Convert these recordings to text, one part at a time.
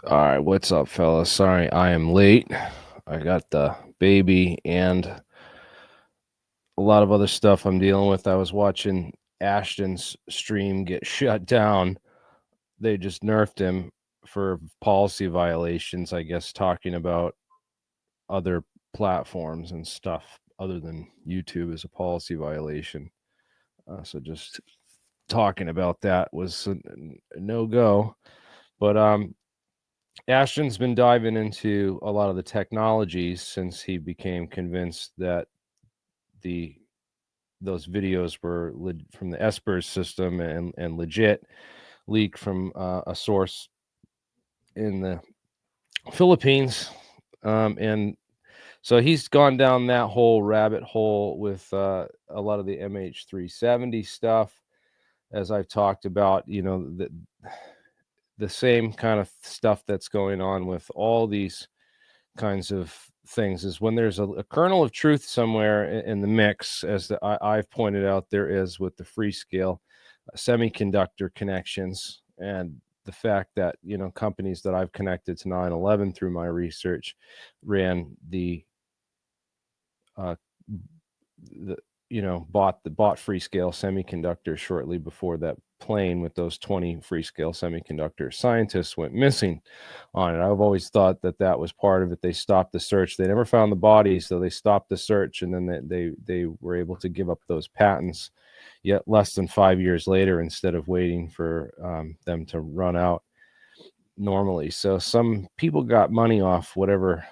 All right, what's up, fellas? Sorry, I am late. I got the baby and a lot of other stuff I'm dealing with. I was watching Ashton's stream get shut down. They just nerfed him for policy violations, I guess, talking about other platforms and stuff other than YouTube is a policy violation. So just talking about that was a no-go. But Ashton's been diving into a lot of the technologies since he became convinced that those videos were from the Espers system and legit, leaked from a source in the Philippines. And so he's gone down that whole rabbit hole with a lot of the MH370 stuff, as I've talked about. The same kind of stuff that's going on with all these kinds of things is when there's a kernel of truth somewhere in the mix, as I've pointed out there is with the Freescale semiconductor connections, and the fact that companies that I've connected to 9/11 through my research ran uh, the bought Freescale semiconductors shortly before that plane with those 20 Freescale semiconductor scientists went missing on it. I've always thought that that was part of it. They stopped the search. They never found the bodies, so they stopped the search, and then they were able to give up those patents yet less than 5 years later, instead of waiting for them to run out normally. So some people got money off whatever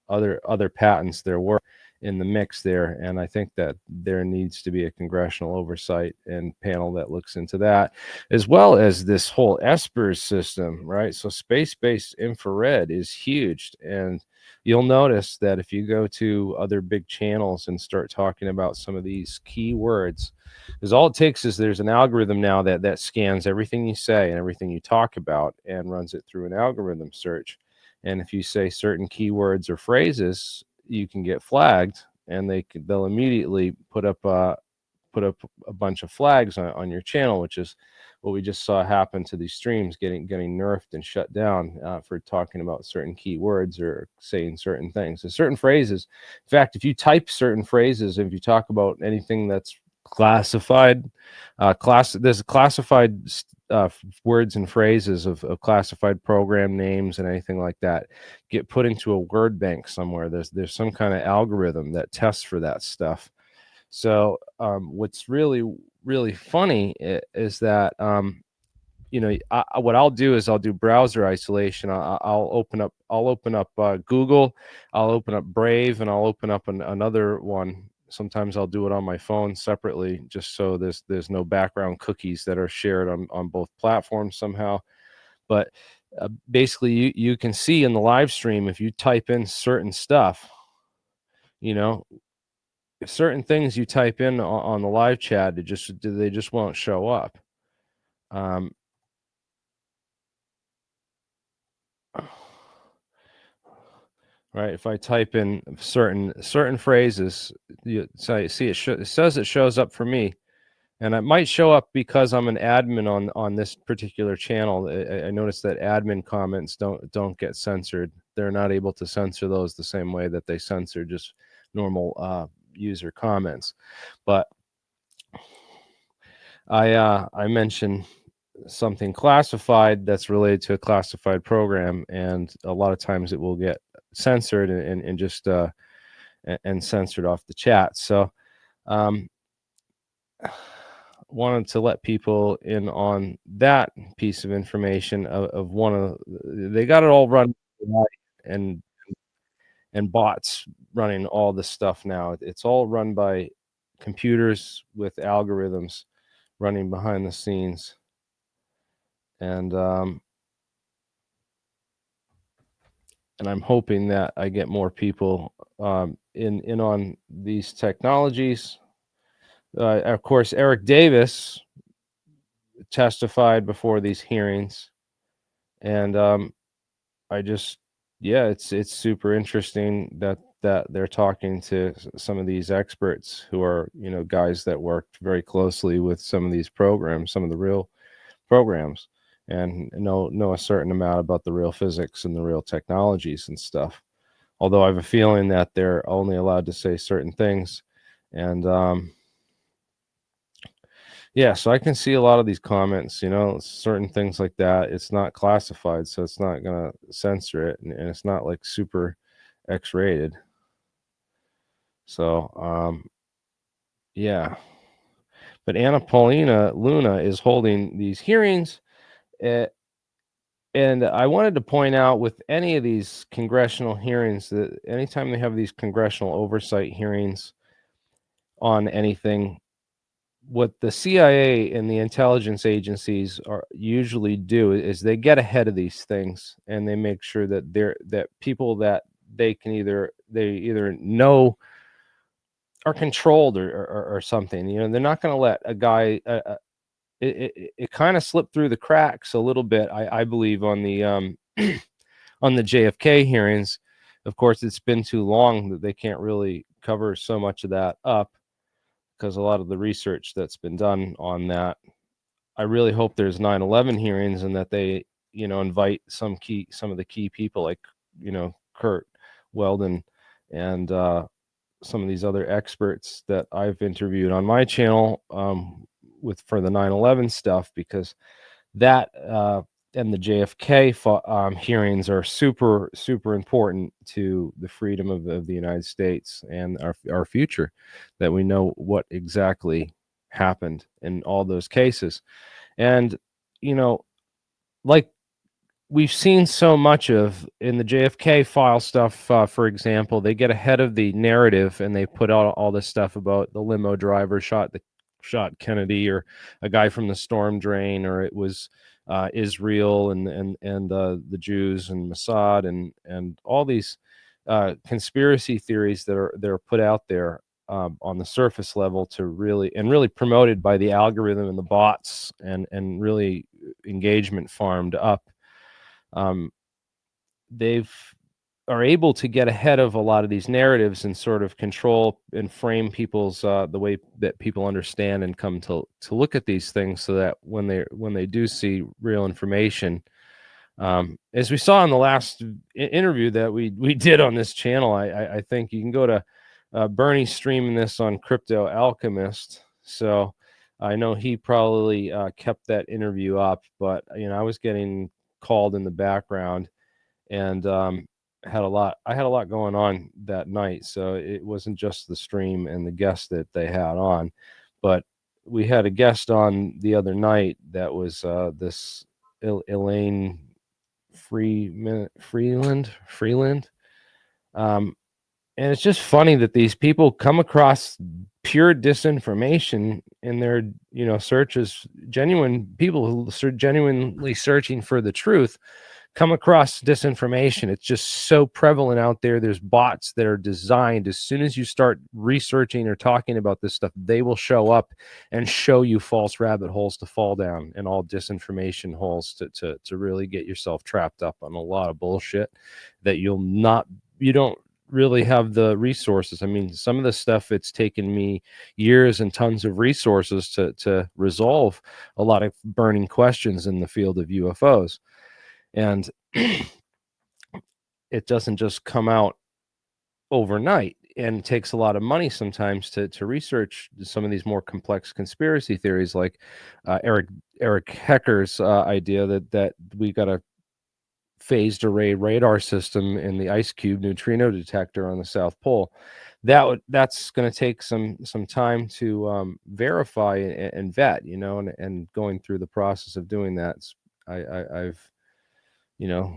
other patents there were in the mix there, and I think that there needs to be a congressional oversight and panel that looks into that, as well as this whole Espers system, right? So space-based infrared is huge, and you'll notice that if you go to other big channels and start talking about some of these keywords, because all it takes is there's an algorithm now that scans everything you say and everything you talk about and runs it through an algorithm search. And if you say certain keywords or phrases, you can get flagged, and they'll immediately put up a bunch of flags on your channel, which is what we just saw happen to these streams getting nerfed and shut down for talking about certain keywords or saying certain things and certain phrases. In fact, if you type certain phrases, if you talk about anything that's classified, there's classified words and phrases of classified program names and anything like that get put into a word bank somewhere. There's some kind of algorithm that tests for that stuff. So what's really funny is that what I'll do is I'll do browser isolation. I'll open up Google, I'll open up Brave, and I'll open up another one. Sometimes I'll do it on my phone separately, just so there's no background cookies that are shared on both platforms somehow. But basically, you can see in the live stream, if you type in certain stuff, certain things you type in on the live chat, they just won't show up. Right, if I type in certain phrases, so you see it says it shows up for me, and it might show up because I'm an admin on this particular channel. I noticed that admin comments don't get censored. They're not able to censor those the same way that they censor just normal user comments. But I mentioned something classified that's related to a classified program, and a lot of times it will get censored and just and censored off the chat. So wanted to let people in on that piece of information of one of they got it all run and bots running all this stuff now. It's all run by computers with algorithms running behind the scenes. And I'm hoping that I get more people in on these technologies. Of course, Eric Davis testified before these hearings, and it's super interesting that they're talking to some of these experts who are guys that worked very closely with some of these programs, some of the real programs. and know a certain amount about the real physics and the real technologies and stuff. Although I have a feeling that they're only allowed to say certain things. And yeah, so I can see a lot of these comments, certain things like that. It's not classified, so it's not going to censor it, and it's not like super X-rated. So, yeah. But Anna Paulina Luna is holding these hearings. And I wanted to point out with any of these congressional hearings that anytime they have these congressional oversight hearings on anything, what the CIA and the intelligence agencies usually do is they get ahead of these things, and they make sure that that people that they either know are controlled or something. They're not going to let a guy. It kind of slipped through the cracks a little bit, I believe, on the on the JFK hearings. Of course, it's been too long that they can't really cover so much of that up, because a lot of the research that's been done on that. I really hope there's 9/11 hearings, and that they, invite some of the key people, like, Kurt Weldon and some of these other experts that I've interviewed on my channel for the 9/11 stuff, because that and the JFK hearings are super, super important to the freedom of the United States and our future, that we know what exactly happened in all those cases. And, like we've seen so much of in the JFK file stuff, for example, they get ahead of the narrative, and they put out all this stuff about the limo driver shot Kennedy, or a guy from the storm drain, or it was Israel and the Jews and Mossad, and all these conspiracy theories that are put out there on the surface level, to really promoted by the algorithm and the bots, and really engagement farmed up. They've are able to get ahead of a lot of these narratives, and sort of control and frame people's the way that people understand and come to look at these things, so that when they do see real information, as we saw in the last interview that we did on this channel. I think you can go to Bernie streaming this on Crypto Alchemist, so I know he probably kept that interview up, but I was getting called in the background, and I had a lot going on that night, so it wasn't just the stream and the guest that they had on, but we had a guest on the other night that was this Elaine Freeland. And it's just funny that these people come across pure disinformation in their searches. Genuine people who are genuinely searching for the truth come across disinformation. It's just so prevalent out there. There's bots that are designed, as soon as you start researching or talking about this stuff, they will show up and show you false rabbit holes to fall down, and all disinformation holes to really get yourself trapped up on a lot of bullshit that you don't really have the resources. I mean, some of the stuff, it's taken me years and tons of resources to resolve a lot of burning questions in the field of UFOs. And it doesn't just come out overnight, and it takes a lot of money sometimes to research some of these more complex conspiracy theories, like Eric Hecker's idea that we got a phased array radar system in the ice cube neutrino detector on the South Pole. That's going to take some time to verify and vet, and going through the process of doing that, I've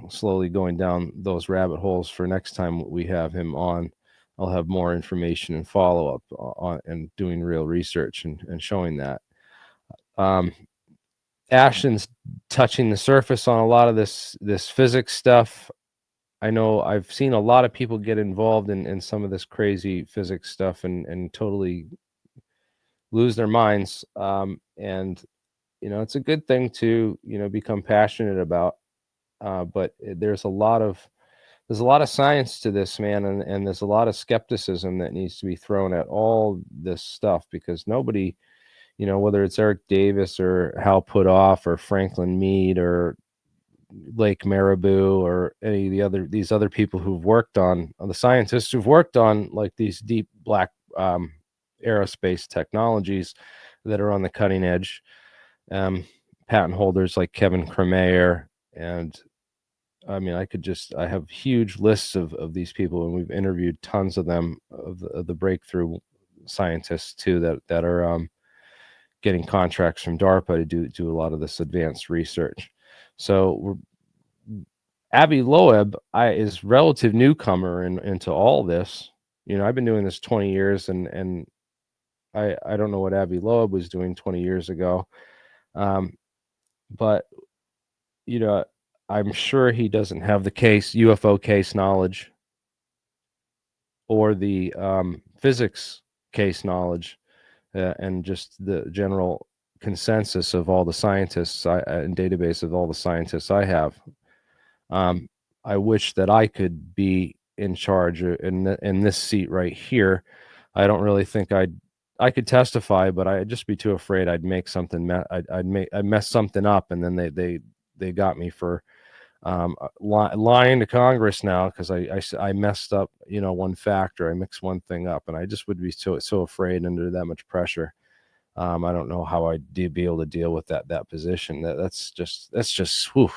slowly going down those rabbit holes. For next time we have him on, I'll have more information and follow up on, and doing real research and showing that. Ashton's touching the surface on a lot of this physics stuff. I know I've seen a lot of people get involved in some of this crazy physics stuff and totally lose their minds. And it's a good thing to become passionate about. But there's a lot of science to this, man, and there's a lot of skepticism that needs to be thrown at all this stuff, because nobody you know, whether it's Eric Davis or Hal Puthoff or Franklin Mead or Lake Marabou or any of these other people who've worked on the scientists who've worked on like these deep black aerospace technologies that are on the cutting edge. Patent holders like Kevin Kremeyer, and I mean, I have huge lists of these people, and we've interviewed tons of them, of the breakthrough scientists too, that are getting contracts from DARPA to do a lot of this advanced research. So Avi Loeb is relative newcomer into all this. You know, I've been doing this 20 years, and I don't know what Avi Loeb was doing 20 years ago, but you know, I'm sure he doesn't have the UFO case knowledge or the physics case knowledge, and just the general consensus of all the scientists and database of all the scientists I have. I wish that I could be in charge in this seat right here. I don't really think I could testify, but I'd just be too afraid I'd make something. I'd mess something up, and then they got me for lying to Congress now because I messed up, you know, one factor. I mixed one thing up, and I just would be so afraid under that much pressure. I don't know how I'd be able to deal with that position. That's just whew.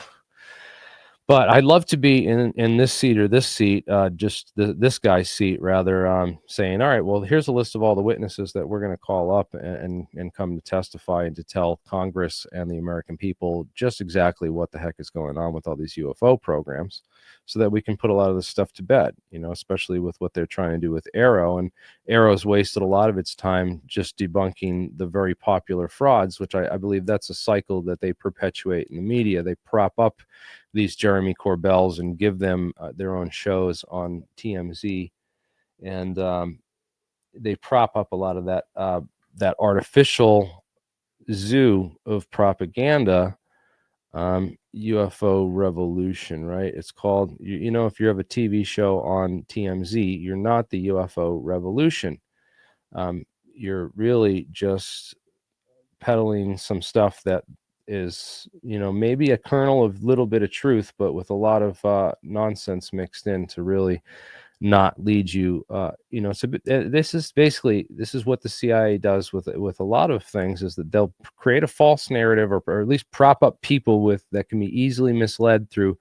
But I'd love to be in this seat or this seat, just this guy's seat, rather, saying, all right, well, here's a list of all the witnesses that we're going to call up and come to testify and to tell Congress and the American people just exactly what the heck is going on with all these UFO programs, so that we can put a lot of this stuff to bed, you know, especially with what they're trying to do with Arrow. And Arrow's wasted a lot of its time just debunking the very popular frauds, which I believe that's a cycle that they perpetuate in the media. They prop up these Jeremy Corbells and give them their own shows on TMZ, and they prop up a lot of that artificial zoo of propaganda. UFO revolution, right? It's called, you know, if you have a TV show on TMZ, you're not the UFO revolution. You're really just peddling some stuff that is, you know, maybe a kernel of little bit of truth, but with a lot of nonsense mixed in to really not lead you, you know. So this is what the CIA does with a lot of things, is that they'll create a false narrative, or at least prop up people that can be easily misled through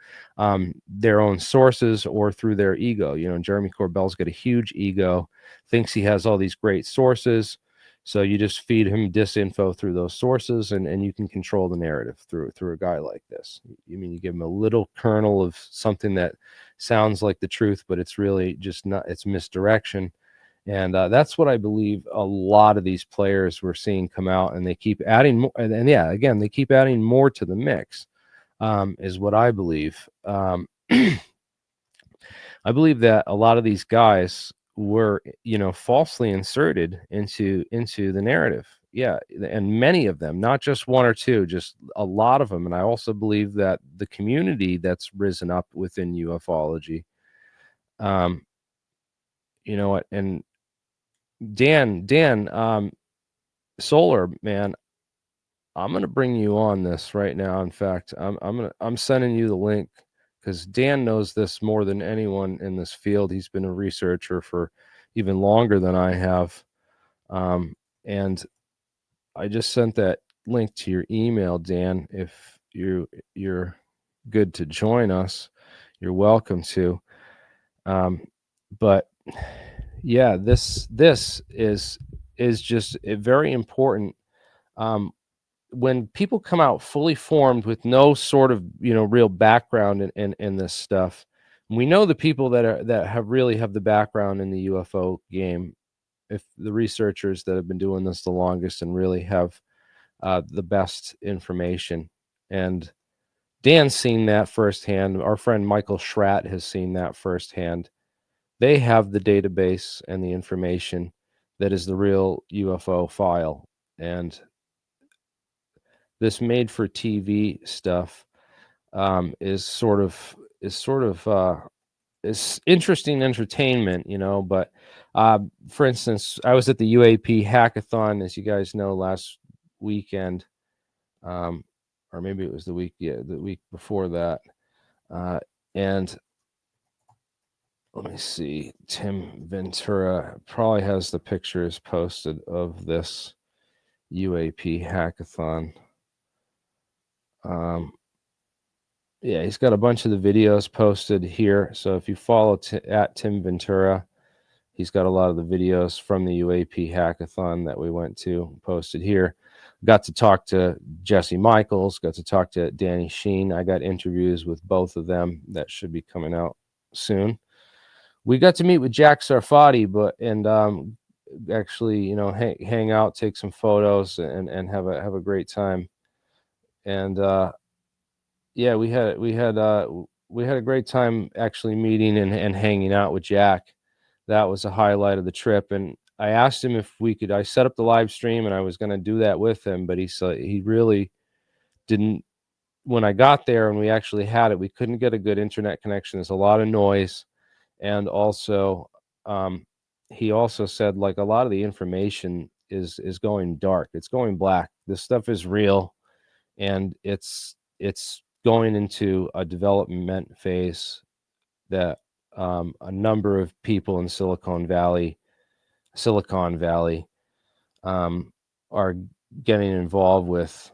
their own sources or through their ego. You know, Jeremy Corbell's got a huge ego, thinks he has all these great sources. So you just feed him disinfo through those sources, and you can control the narrative through a guy like this. You mean, you give him a little kernel of something that sounds like the truth, but it's really just not. It's misdirection, and that's what I believe a lot of these players we're seeing come out, and they keep adding more. And yeah, again, they keep adding more to the mix, is what I believe. I believe that a lot of these guys were, you know, falsely inserted into the narrative. Yeah, and many of them, not just one or two, just a lot of them. And I also believe that the community that's risen up within ufology, you know what, and Dan, Solar Man, I'm gonna bring you on this right now. In fact, I'm sending you the link, because Dan knows this more than anyone in this field. He's been a researcher for even longer than I have, and I just sent that link to your email, Dan. If you're good to join us, you're welcome to. But yeah, this is just a very important. When people come out fully formed with no sort of, you know, real background in this stuff, we know the people that have the background in the UFO game, if the researchers that have been doing this the longest and really have the best information. And Dan's seen that firsthand. Our friend Michael Schratt has seen that firsthand. They have the database and the information that is the real UFO file. And this made for TV stuff is sort of is interesting entertainment, you know. But for instance, I was at the UAP hackathon, as you guys know, last weekend, or maybe it was the week before that. And let me see, Tim Ventura probably has the pictures posted of this UAP hackathon. Yeah, he's got a bunch of the videos posted here. So if you follow at Tim Ventura, he's got a lot of the videos from the UAP hackathon that we went to posted here. Got to talk to Jesse Michaels, got to talk to Danny Sheen. I got interviews with both of them that should be coming out soon. We got to meet with Jack Sarfati, and actually, you know, hang out, take some photos, and have a great time. And yeah, we had a great time actually meeting and hanging out with Jack. That was a highlight of the trip. And I asked him if we could. I set up the live stream, and I was going to do that with him, but he really didn't. When I got there and we actually had it, we couldn't get a good internet connection. There's a lot of noise, and also, he also said like a lot of the information is going dark. It's going black. This stuff is real, and it's going into a development phase that a number of people in Silicon Valley are getting involved with.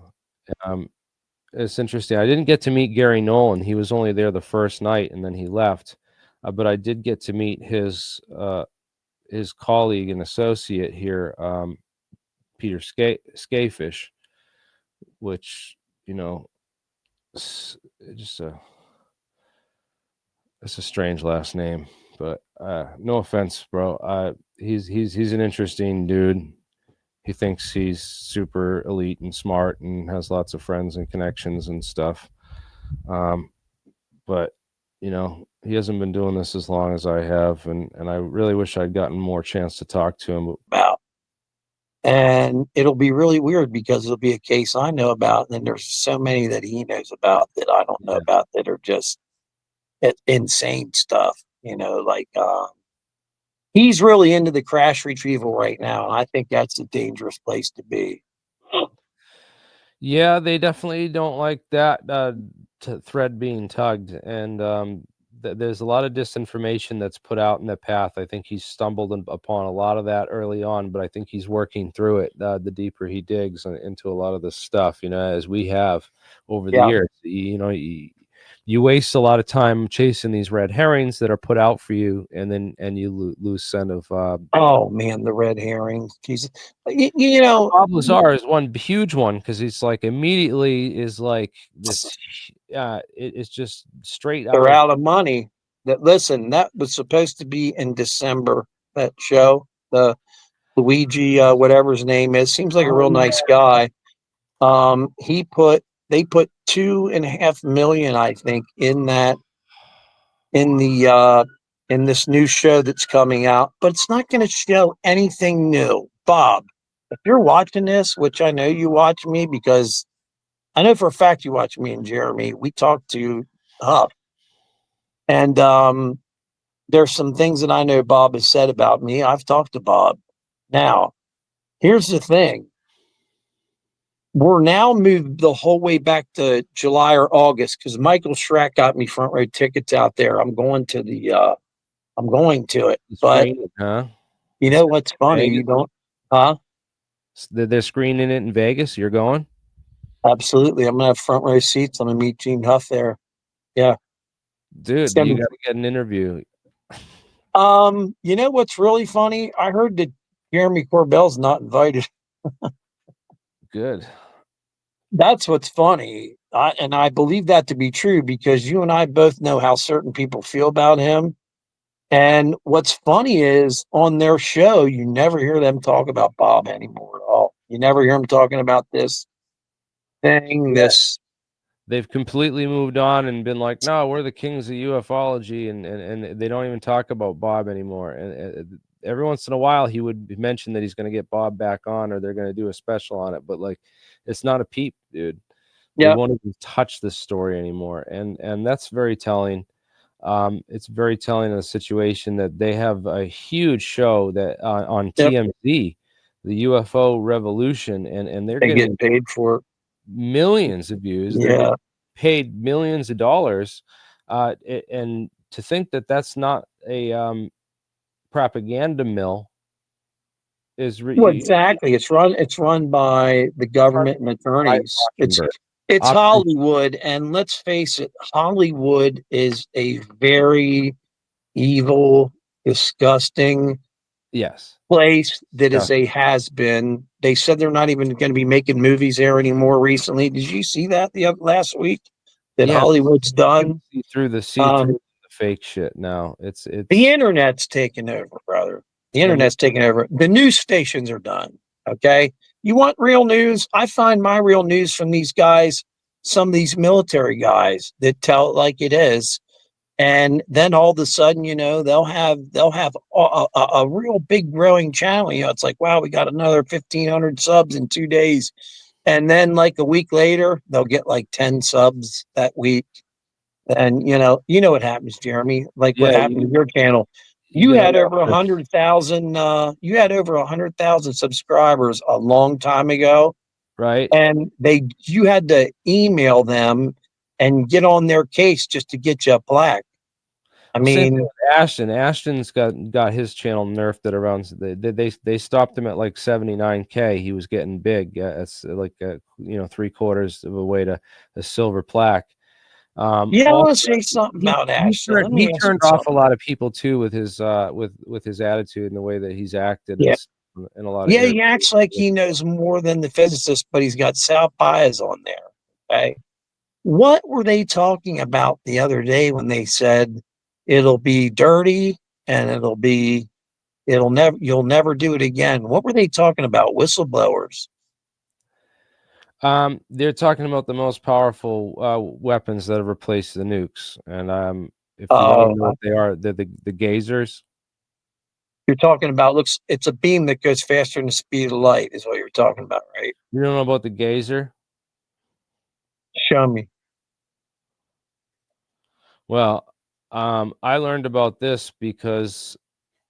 It's interesting. I didn't get to meet Gary Nolan. He was only there the first night and then he left. But I did get to meet his colleague and associate here, Peter Skafish, which, you know, it's a strange last name, but no offense, bro. He's an interesting dude. He thinks he's super elite and smart and has lots of friends and connections and stuff. But you know, he hasn't been doing this as long as I have, and I really wish I'd gotten more chance to talk to him about. And it'll be really weird because it'll be a case I know about, and then there's so many that he knows about that I don't know about that are just insane stuff. You know, like he's really into the crash retrieval right now, and I think that's a dangerous place to be. Yeah, they definitely don't like that thread being tugged, and there's a lot of disinformation that's put out in the path. I think he's stumbled upon a lot of that early on, but I think he's working through it the deeper he digs into a lot of this stuff. You know, as we have over the years. You know, you waste a lot of time chasing these red herrings that are put out for you, and then you lose scent of. Oh man, the red herrings. Jesus, you know, Bob Lazar is one huge one because he's like immediately is like this. It's just straight they're out out of money. That listen, that was supposed to be in December. That show, the Luigi, whatever his name is, seems like a real nice guy. They put 2.5 million, I think, in that in the in this new show that's coming out, but it's not going to show anything new. Bob, if you're watching this, which I know you watch me because I know for a fact you watch me and Jeremy, we talk to Huff, and there's some things that I know Bob has said about me. I've talked to Bob. Now, here's the thing. We're now moved the whole way back to July or August because Michael Schrack got me front row tickets out there. I'm going to it. But screen, huh? you know what's funny? Vegas? You don't, huh? They're screening it in Vegas. You're going? Absolutely. I'm gonna have front row seats. I'm gonna meet Gene Huff there. Yeah. Dude, you got to get an interview. You know what's really funny? I heard that Jeremy Corbell's not invited. Good. That's what's funny. And I believe that to be true because you and I both know how certain people feel about him. And what's funny is on their show, you never hear them talk about Bob anymore at all. You never hear them talking about this thing, this. They've completely moved on and been like, no, we're the kings of ufology, and they don't even talk about Bob anymore. And every once in a while, he would mention that he's going to get Bob back on, or they're going to do a special on it. But like, it's not a peep, dude. They won't even touch this story anymore, and that's very telling. It's very telling of the situation that they have a huge show that on TMZ the UFO revolution, and they're They getting get paid for it. millions of views. They're Yeah. getting paid millions of dollars, and to think that that's not a propaganda mill is Well, exactly. It's run by the government and attorneys. It's Hollywood, and let's face it, Hollywood is a very evil, disgusting Yes. place that is a has been. They said they're not even going to be making movies there anymore recently. Did you see that last week? That Yeah, Hollywood's done. see through the fake shit now. It's The internet's taken over, brother. The and internet's taken over. The news stations are done. Okay. You want real news? I find my real news from these guys, some of these military guys that tell it like it is. And then all of a sudden, you know, they'll have a real big growing channel. You know, it's like, wow, we got another 1,500 subs in 2 days. And then like a week later, they'll get like 10 subs that week. And you know what happens, Jeremy, like what happened to your channel. You had over 100,000, you had over 100,000 subscribers a long time ago. right. And you had to email them and get on their case just to get you a plaque. I Well, same thing mean, with Ashton. Ashton's got his channel nerfed at around. They stopped him at like 79K. He was getting big. It's like 3/4 of a way to a silver plaque. yeah, I want to say something about Ashton. Let me He ask you turned off a something. lot of people too with his with his attitude and the way that he's acted Yeah. in a lot of Yeah, areas. he acts like he knows more than the physicist, but he's got South bias on there. Okay. What were they talking about the other day when they said it'll be dirty and you'll never do it again? What were they talking about? Whistleblowers. They're talking about the most powerful weapons that have replaced the nukes, and if you want to know what they are, they're the gazers. You're talking about it's a beam that goes faster than the speed of light, is what you're talking about, right? You don't know about the gazer? Show me. Well, I learned about this because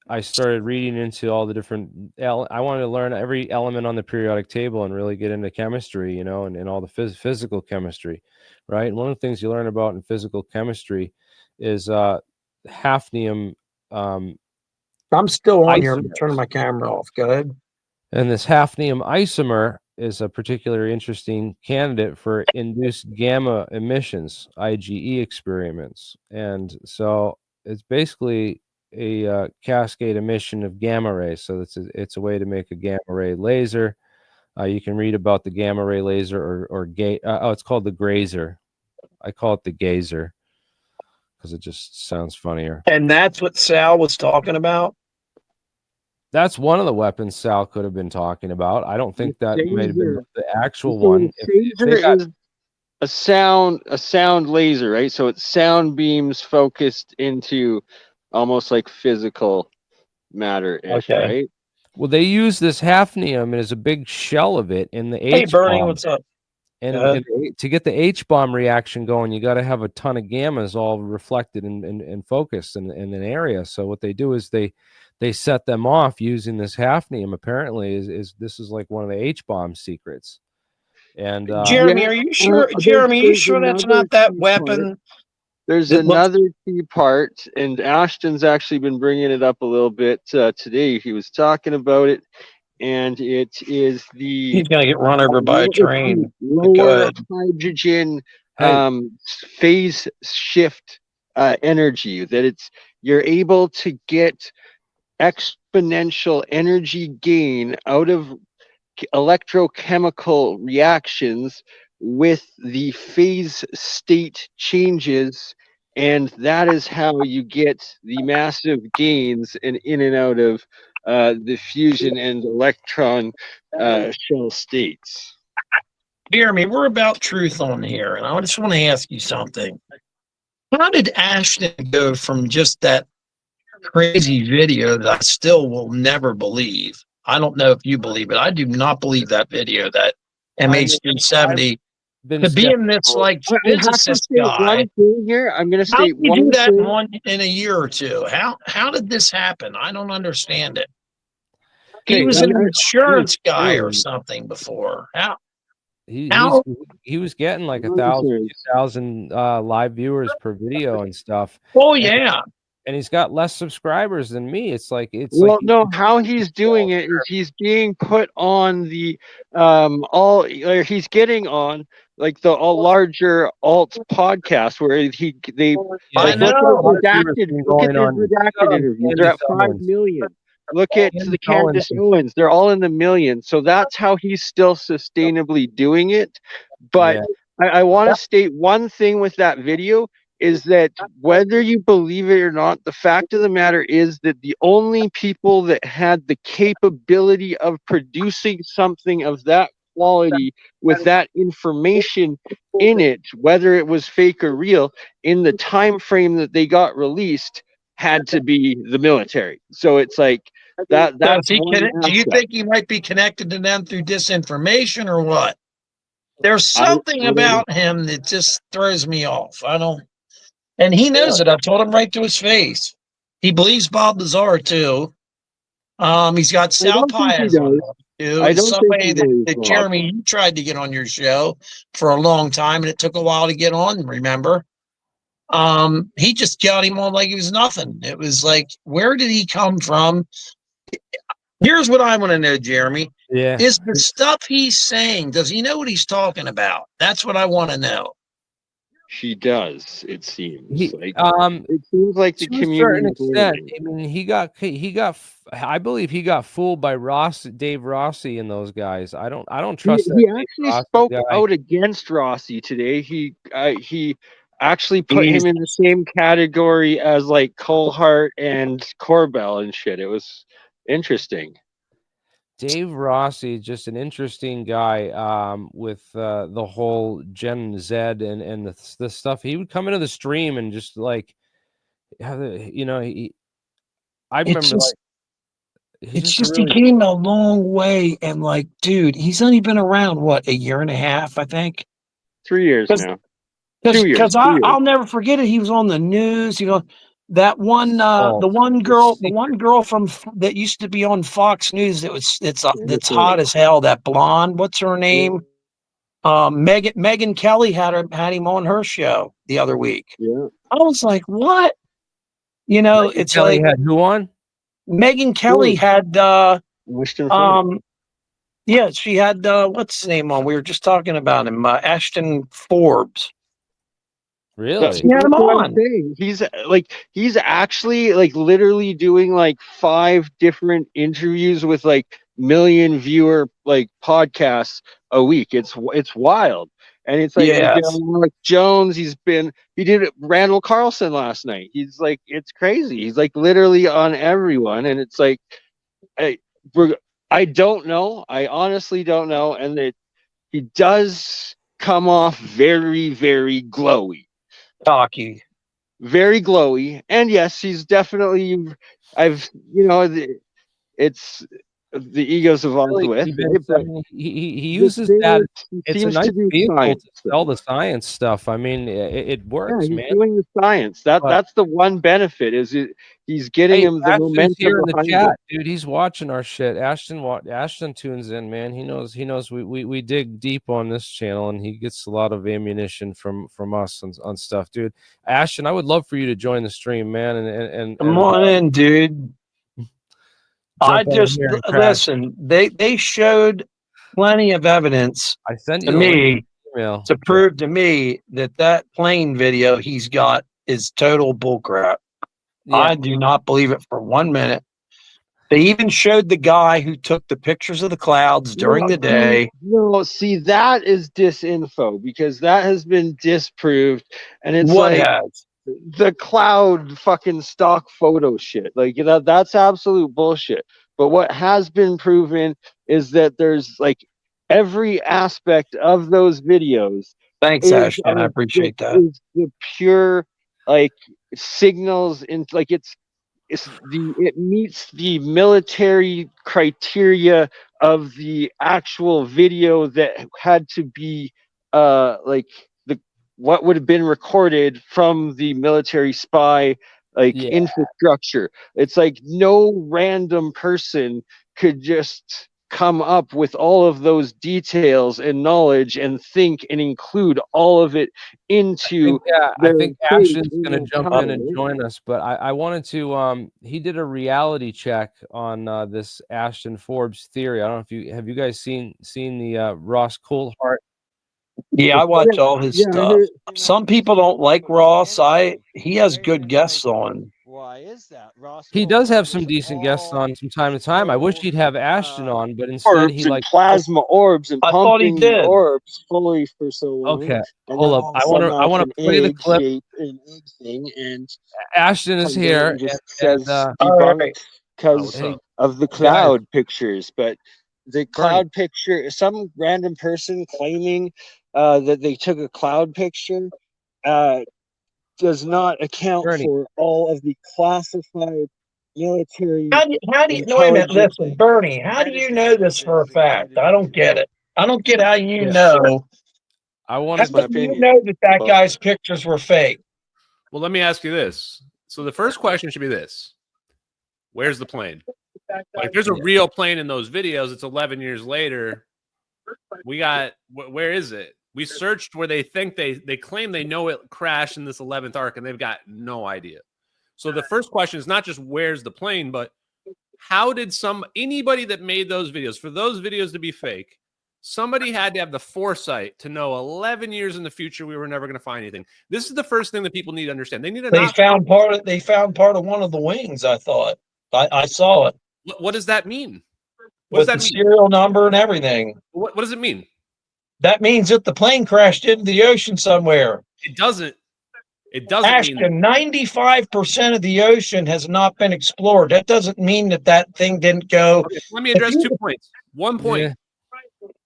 I started reading into all the different. I wanted to learn every element on the periodic table and really get into chemistry, and all the physical chemistry, right? And one of the things you learn about in physical chemistry is hafnium. I'm still on here. I'm Isomers. turning my camera off. Go ahead. And this hafnium isomer is a particularly interesting candidate for induced gamma emissions, IgE experiments. And so it's basically a cascade emission of gamma rays. So it's a way to make a gamma ray laser. You can read about the gamma ray laser or it's called the grazer. I call it the gazer because it just sounds funnier. And that's what Sal was talking about. That's one of the weapons Sal could have been talking about. I don't think that might have been the actual So one. If they got is a sound laser, right? So it's sound beams focused into almost like physical matter-ish, Okay. right? well, they use this hafnium as a big shell of it in the Hey, H Bernie, bomb. what's up? And to get the H bomb reaction going, you got to have a ton of gammas all reflected and focused in an area. So what they do is they set them off using this hafnium. Apparently, is this is like one of the H bomb secrets. And Jeremy, are you sure? Jeremy, are you sure that's not that weapon? There's another key part, and Ashton's actually been bringing it up a little bit today. He was talking about it, and it is He's gonna get run over by a train. lower hydrogen phase shift energy. That you're able to get exponential energy gain out of electrochemical reactions with the phase state changes, and that is how you get the massive gains in and out of the fusion and electron shell states. Jeremy, we're about truth on here, and I just want to ask you something. How did Ashton go from just that crazy video that I still will never believe? I don't know if you believe it. I do not believe that video, that MH370, to be in this like physicist guy. Here, I'm going to How state did you do one that thing. in a year or two? How did this happen? I don't understand it. He Okay, was I an mean, insurance guy or understand. something before. He How? he was getting like I 1,000, understand. 2,000 live viewers per video and stuff, Oh and yeah. he's got less subscribers than me. It's like Well, he's no, how he's doing it is he's being put on the all or he's getting on like the all larger alt podcast where they yeah. I like look A at his lot know. of viewers redacted, been look at going his on. redacted interviews. They're Candace at 5 million. Owens. Look at the Candace Owens. Candace Owens. They're all in the millions. So that's how he's still sustainably doing it. But Yeah, I want to state one thing with that video is that whether you believe it or not, the fact of the matter is that the only people that had the capability of producing something of that quality with that information in it, whether it was fake or real, in the time frame that they got released, had to be the military. So it's like that. Does That's he one do you aspect. think he might be connected to them through disinformation or what? There's I, something I don't. about him that just throws me off. I don't, and he knows it. I've told him right to his face. He believes Bob Lazar too. He's got I Sal don't think he Paez on does. there too. I Is don't think he somebody believes that Bob. Jeremy you tried to get on your show for a long time, and it took a while to get on. Remember? He just got him on like he was nothing. It was like, where did he come from? Here's what I want to know, Jeremy. yeah. Is the stuff he's saying, does he know what he's talking about? That's what I want to know. She does. It seems He like it seems like the to a certain community is extent. learning. I mean, I believe he got fooled by Dave Rossi and those guys. I don't trust that He Dave actually Rossi spoke guy. out against Rossi today. He actually put He's him in the same category as like Colehart and Corbell and shit. It was interesting. Dave Rossi, just an interesting guy, with the whole Gen Z and the stuff. He would come into the stream and just like, I it's remember just like he's it's just a just he really came a long way, and like, dude, he's only been around what, a year and a half, I think. 3 years Because now. because 2 years. because 2 years. I'll never forget it. He was on the news. That one oh, the one the girl from that used to be on Fox News that's Wonderful. hot as hell. That blonde, what's her name? Megan Kelly had him on her show the other week. Yeah. I was like, what? Megyn It's Kelly like had who on? Megan Kelly Good. had Ashton funny. yeah, she had what's his name on? We were just talking about him, Ashton Forbes. That's, Really? She had that's him what I'm on. saying. He's actually like literally doing like 5 different interviews with like million viewer like podcasts a week. It's wild. And it's like he's been Yes. on Alex Jones. He did it Randall Carlson last night. He's like, it's crazy. He's like literally on everyone. And it's like I, I don't know. I honestly don't know. And he does come off very, very glowy. Cocky. Very glowy, and yes, he's definitely. I've it's the ego's involved Really with, right? convinced. I But mean, he the uses thing that. is, he It's a seems nice to do vehicle science. to sell Though. the science stuff. I mean, it Yeah, works, he's man. doing the science. But That's the one benefit is he's getting hey, him the Ashton's momentum here in the behind chat, it. dude. He's watching our shit. Ashton tunes in, man. He knows we dig deep on this channel, and he gets a lot of ammunition from us on stuff, dude. Ashton, I would love for you to join the stream, man, Come on in, dude. I jump on just here and crash. listen. They showed plenty of evidence I sent to you the link me email. to prove to me that plane video he's got is total bullcrap. Yeah, I do not believe it for 1 minute. They even showed the guy who took the pictures of the clouds during the day. See, that is disinfo because that has been disproved, and it's What like has? the cloud fucking stock photo shit. Like that's absolute bullshit. But what has been proven is that there's like every aspect of those videos Thanks, Ashton. I appreciate that. is the pure like signals in like it meets the military criteria of the actual video that had to be like the what would have been recorded from the military spy like yeah. infrastructure. It's like no random person could just come up with all of those details and knowledge and think and include all of it into I their think faith Ashton's in going to their jump in and power. join us, but I wanted to. He did a reality check on this Ashton Forbes theory. I don't know if you guys seen the Ross Coulthart Yeah, I report. watch all his Yeah, I stuff. heard. Some people don't like Ross. He has good guests on. Why is that? Ross He does have Coulthart some is decent guests all on from time to time. I wish he'd have Ashton on, but instead he Orbs and like. plasma orbs and I thought he pumping the did. orbs fully for so long, Okay, and hold then up. all of a I sudden want to now I it's want an to play the egg clip. shape, an egg thing, and Ashton is comes in here, and just and says All right. debunked because hey of the guys, cloud pictures. But the Bernie, cloud picture, some random person claiming that they took a cloud picture, uh, does not account Bernie. for all of the classified military How do you, no, wait a minute, intelligence. listen, Bernie, how do you know this for a fact? I don't get it. I don't get how you Yeah, know. I How wanted that's my do you opinion. know that But guy's pictures were fake? Well, let me ask you this. So the first question should be this: where's the plane? Like, there's a real plane in those videos. It's 11 years later. We got where is it? We searched where they think they claim they know it crashed in this 11th arc, and they've got no idea. So the first question is not just where's the plane, but how did anybody that made those videos, for those videos to be fake, somebody had to have the foresight to know 11 years in the future we were never going to find anything. This is the first thing that people need to understand. They need to They not. found part of one of the wings, I thought. I saw it What does that mean? What with does the that mean? serial number and everything. What does it mean? That means that the plane crashed into the ocean somewhere. It doesn't. It doesn't mean that. Ashton, 95% of the ocean has not been explored. That doesn't mean that thing didn't go. Okay, let me address 2 points. 1 point.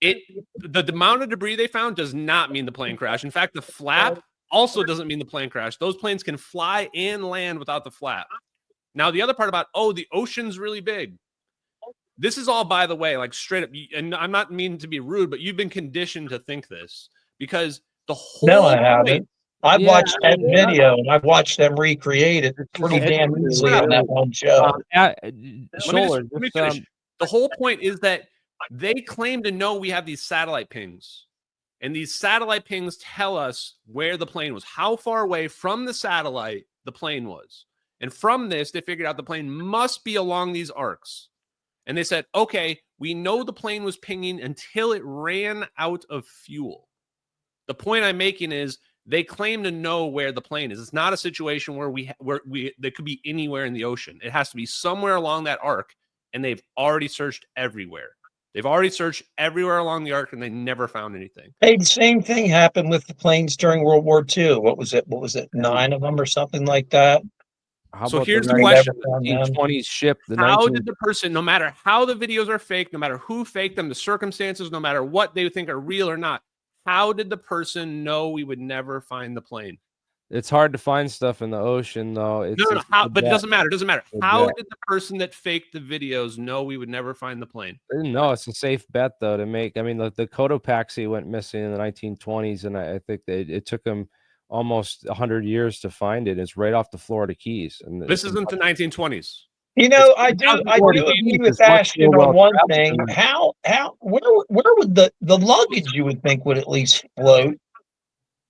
Yeah. The amount of debris they found does not mean the plane crashed. In fact, the flap also doesn't mean the plane crashed. Those planes can fly and land without the flap. Now, the other part about, the ocean's really big. This is all, by the way, like straight up, and I'm not meaning to be rude, but you've been conditioned to think this because the whole No, I point, haven't. I've Yeah, watched that video and I've watched them recreate it pretty damn easily on that one show. Scholar, let me finish. The whole point is that they claim to know we have these satellite pings. And these satellite pings tell us where the plane was, how far away from the satellite the plane was. And from this, they figured out the plane must be along these arcs. And they said, okay, we know the plane was pinging until it ran out of fuel. The point I'm making is they claim to know where the plane is. It's not a situation where they could be anywhere in the ocean. It has to be somewhere along that arc, and they've already searched everywhere. They've already searched everywhere along the arc, and they never found anything. Hey, the same thing happened with the planes during World War II. What was it? 9 of them or something like that? How So about here's the the question. 1920s ship? How did the person, no matter how the videos are fake, no matter who faked them, the circumstances, no matter what they think are real or not, how did the person know we would never find the plane? It's hard to find stuff in the ocean, though. It's No. But it doesn't matter. It doesn't matter. How bet. did the person that faked the videos know we would never find the plane? No, it's a safe bet though to make. I mean, the Cotopaxi went missing in the 1920s, and I think it took them almost 100 years to find it. It's right off the Florida Keys, and This isn't the 1920s. You know, I do agree with Ashton on one thing. Where would the luggage you would think would at least float?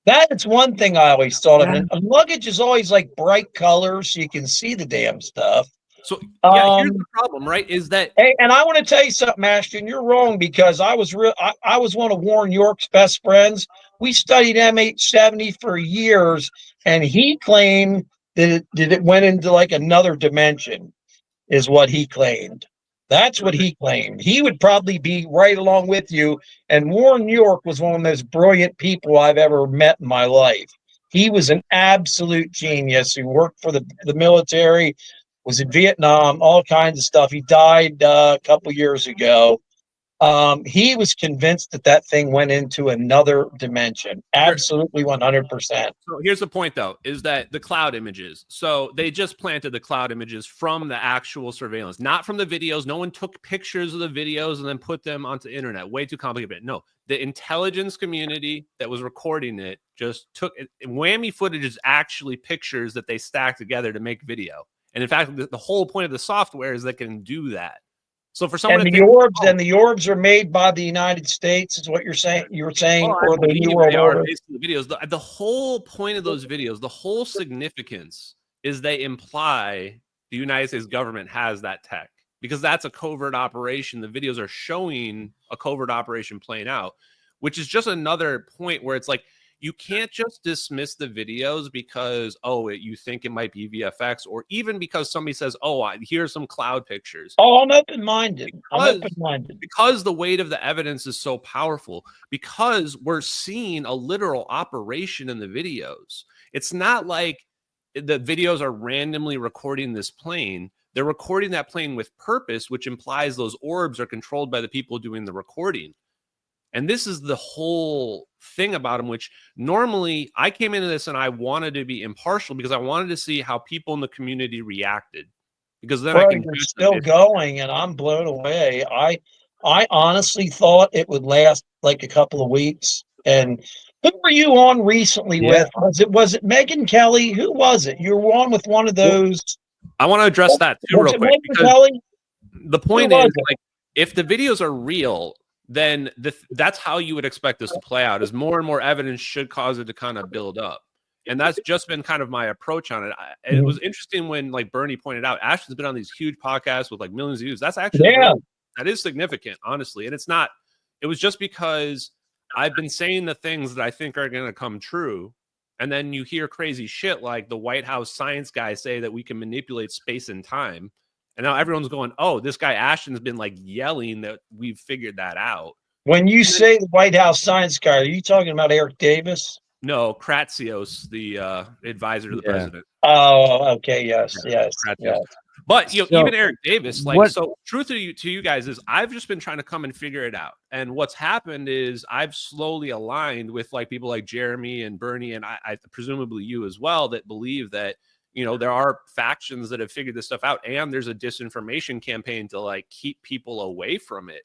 That's one thing I always thought of. And luggage is always like bright colors, so you can see the damn stuff. So yeah, here's the problem, right? Is that hey, and I want to tell you something, Ashton. You're wrong because I was one of Warren York's best friends. We studied MH370 for years, and he claimed that it went into like another dimension, is what he claimed. That's what he claimed. He would probably be right along with you. And Warren York was one of those brilliant people I've ever met in my life. He was an absolute genius who worked for the military, was in Vietnam, all kinds of stuff. He died a couple years ago. He was convinced that thing went into another dimension. Absolutely 100%. So here's the point, though, is that the cloud images. So they just planted the cloud images from the actual surveillance, not from the videos. No one took pictures of the videos and then put them onto the internet. Way too complicated. No, the intelligence community that was recording it just took it. Whammy footage is actually pictures that they stacked together to make video. And in fact, the whole point of the software is that can do that. So for someone And to the think, orbs oh, and the orbs are made by the United States, is what you're saying. You were saying, well, I or the New believe World they are Order. based on the videos. The whole point of those videos, the whole significance is they imply the United States government has that tech because that's a covert operation. The videos are showing a covert operation playing out, which is just another point where it's like, you can't just dismiss the videos because, oh, you think it might be VFX, or even because somebody says, oh, here's some cloud pictures. Oh, I'm open-minded. I'm open-minded. Because the weight of the evidence is so powerful, because we're seeing a literal operation in the videos. It's not like the videos are randomly recording this plane. They're recording that plane with purpose, which implies those orbs are controlled by the people doing the recording. And this is the whole thing about them, which normally I came into this and I wanted to be impartial because I wanted to see how people in the community reacted. Because then I Bro, can you're judge still them. going, and I'm blown away. I honestly thought it would last like a couple of weeks. And who were you on recently Yeah. with? Was it Megan Kelly? Who was it? You were on with one of those. I want to address that too, Was real it quick, Megan because Kelly? the point Who is, was it? like, if the videos are real, then that's how you would expect this to play out. Is more and more evidence should cause it to kind of build up, and that's just been kind of my approach on it. It was interesting when, like Bernie pointed out, Ashton's been on these huge podcasts with like millions of views. That's actually that is significant, honestly, and it's not. It was just because I've been saying the things that I think are going to come true, and then you hear crazy shit like the White House science guys say that we can manipulate space and time. And now everyone's going, oh, this guy Ashton's been like yelling that we've figured that out. When you say the White House science guy, are you talking about Eric Davis? No, Kratsios, the advisor to the president. Oh, okay. Yes. But So, even Eric Davis, like, what- so truth to you guys is I've just been trying to come and figure it out. And what's happened is I've slowly aligned with like people like Jeremy and Bernie, and I presumably you as well, that believe that, you know, there are factions that have figured this stuff out, and there's a disinformation campaign to like keep people away from it.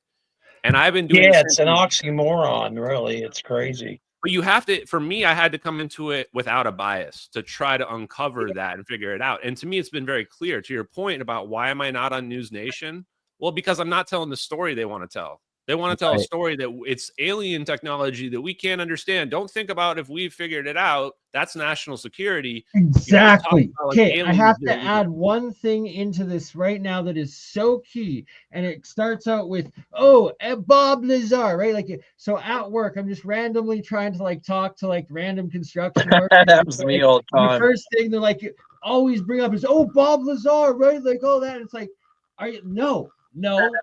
And I've been doing it's an oxymoron, really. It's crazy. But you have to, for me, I had to come into it without a bias to try to uncover that and figure it out. And to me, it's been very clear. To your point about why am I not on News Nation? Well, because I'm not telling the story they want to tell. They want to tell a story that it's alien technology that we can't understand. Don't think about if we figured it out. That's national security. Exactly. Like, Okay, I have to add one thing into this right now that is so key. And it starts out with, Bob Lazar, right? Like, so at work, I'm just randomly trying to like talk to like random construction workers. That was me all the time. The first thing they're like, always bring up is, oh, Bob Lazar, right? Like all that. It's like, are you? No.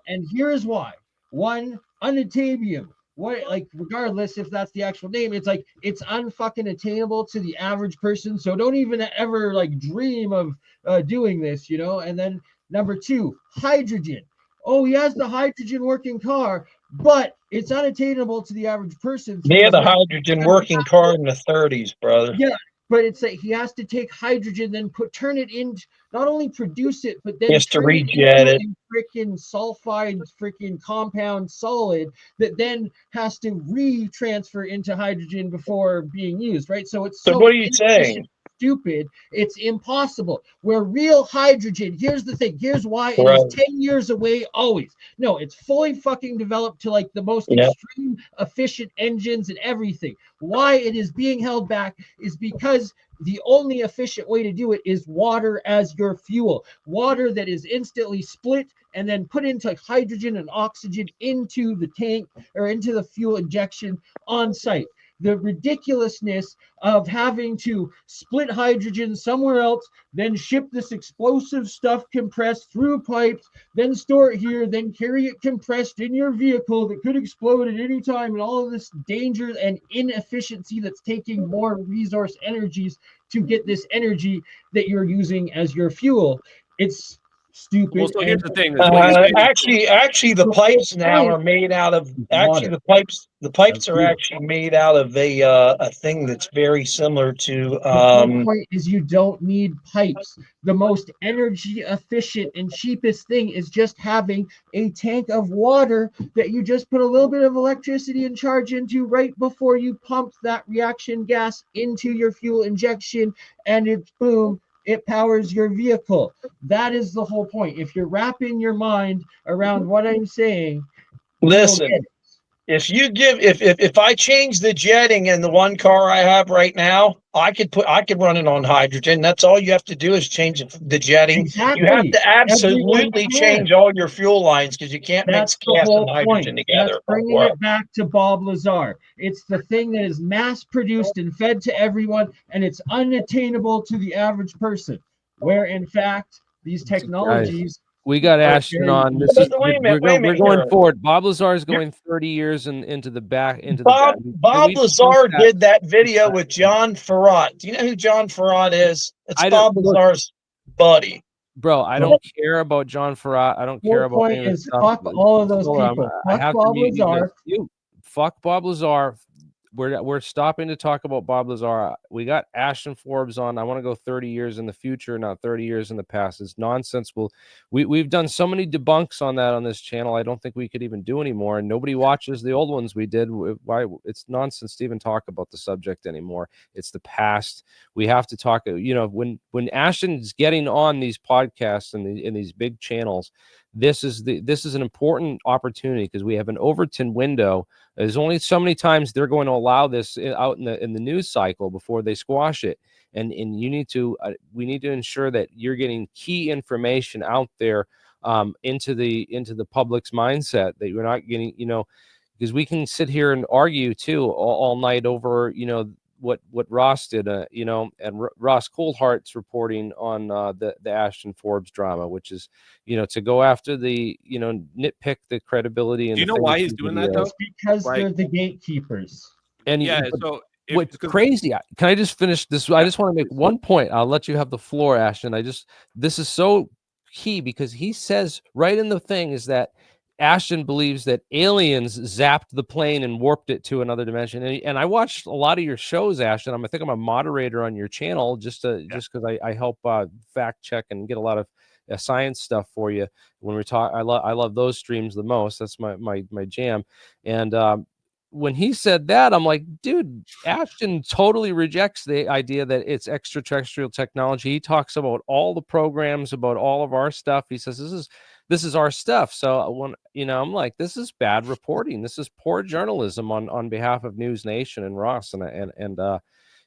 And here's why. One, unatabium. What, like, regardless if that's the actual name, it's like it's unfucking attainable to the average person. So don't even ever like dream of doing this, you know. And then number two, hydrogen. Oh, he has the hydrogen working car, but it's unattainable to the average person. So the hydrogen working car in the 30s, brother. Yeah. But it's like he has to take hydrogen, then turn it into, not only produce it, but then to rejet it. Freaking sulfide, freaking compound solid that then has to re-transfer into hydrogen before being used, right? So it's so what are you saying? Stupid. It's impossible. Where real hydrogen, here's the thing, here's why it is 10 years away always. No, it's fully fucking developed to like the most extreme efficient engines and everything. Why it is being held back is because the only efficient way to do it is water as your fuel. Water that is instantly split and then put into hydrogen and oxygen into the tank or into the fuel injection on site. The ridiculousness of having to split hydrogen somewhere else, then ship this explosive stuff compressed through pipes, then store it here, then carry it compressed in your vehicle that could explode at any time, and all of this danger and inefficiency that's taking more resource energies to get this energy that you're using as your fuel. It's stupid. Well, so here's the thing. Actually, the pipes now are made out of. Actually, the pipes are actually made out of a thing that's very similar to. The point is, you don't need pipes. The most energy efficient and cheapest thing is just having a tank of water that you just put a little bit of electricity and charge into right before you pump that reaction gas into your fuel injection, and it's boom. It powers your vehicle. That is the whole point. If you're wrapping your mind around what I'm saying, listen. If I change the jetting in the one car I have right now, I could run it on hydrogen. That's all you have to do is change the jetting. Exactly. You have to absolutely Everyone can. change all your fuel lines because you can't mix That's the gas whole and hydrogen point. together. That's bringing it back to Bob Lazar. It's the thing that is mass produced and fed to everyone, and it's unattainable to the average person. Where in fact, these technologies. We got Ashton on. This is we're going forward. Bob Lazar is going 30 years into the back. Bob Lazar did that video with John Farrat. Do you know who John Farrat is? It's Bob Lazar's buddy. Bro, I don't care about John Farrat. I don't care about any of this stuff. Fuck all of those people. Fuck Bob Lazar. Fuck Bob Lazar. We're stopping to talk about Bob Lazar. We got Ashton Forbes on. I want to go 30 years in the future, not 30 years in the past. It's nonsense. We've done so many debunks on that on this channel. I don't think we could even do anymore. And nobody watches the old ones we did. Why? It's nonsense to even talk about the subject anymore. It's the past. We have to talk. You know, when Ashton's getting on these podcasts and in these big channels, this is an important opportunity because we have an Overton window. There's only so many times they're going to allow this out in the news cycle before they squash it, and you need to we need to ensure that you're getting key information out there into the public's mindset, that you're not getting, you know, because we can sit here and argue too all night over, you know, what Ross did, you know, and Ross Coldheart's reporting on the Ashton Forbes drama, which is, you know, to go after the, you know, nitpick the credibility. And do you know why he's doing that though? Because they're the gatekeepers. And yeah, so what's crazy? Can I just finish this? I just want to make one point. I'll let you have the floor, Ashton. This is so key because he says right in the thing is that Ashton believes that aliens zapped the plane and warped it to another dimension. And I watched a lot of your shows, Ashton. I think I'm a moderator on your channel just because I help fact check and get a lot of science stuff for you when we talk. I love those streams the most. That's my jam. And when he said that, I'm like, dude, Ashton totally rejects the idea that it's extraterrestrial technology. He talks about all the programs, about all of our stuff. He says this is our stuff. So when, you know, I'm like, this is bad reporting. This is poor journalism on behalf of News Nation and Ross. And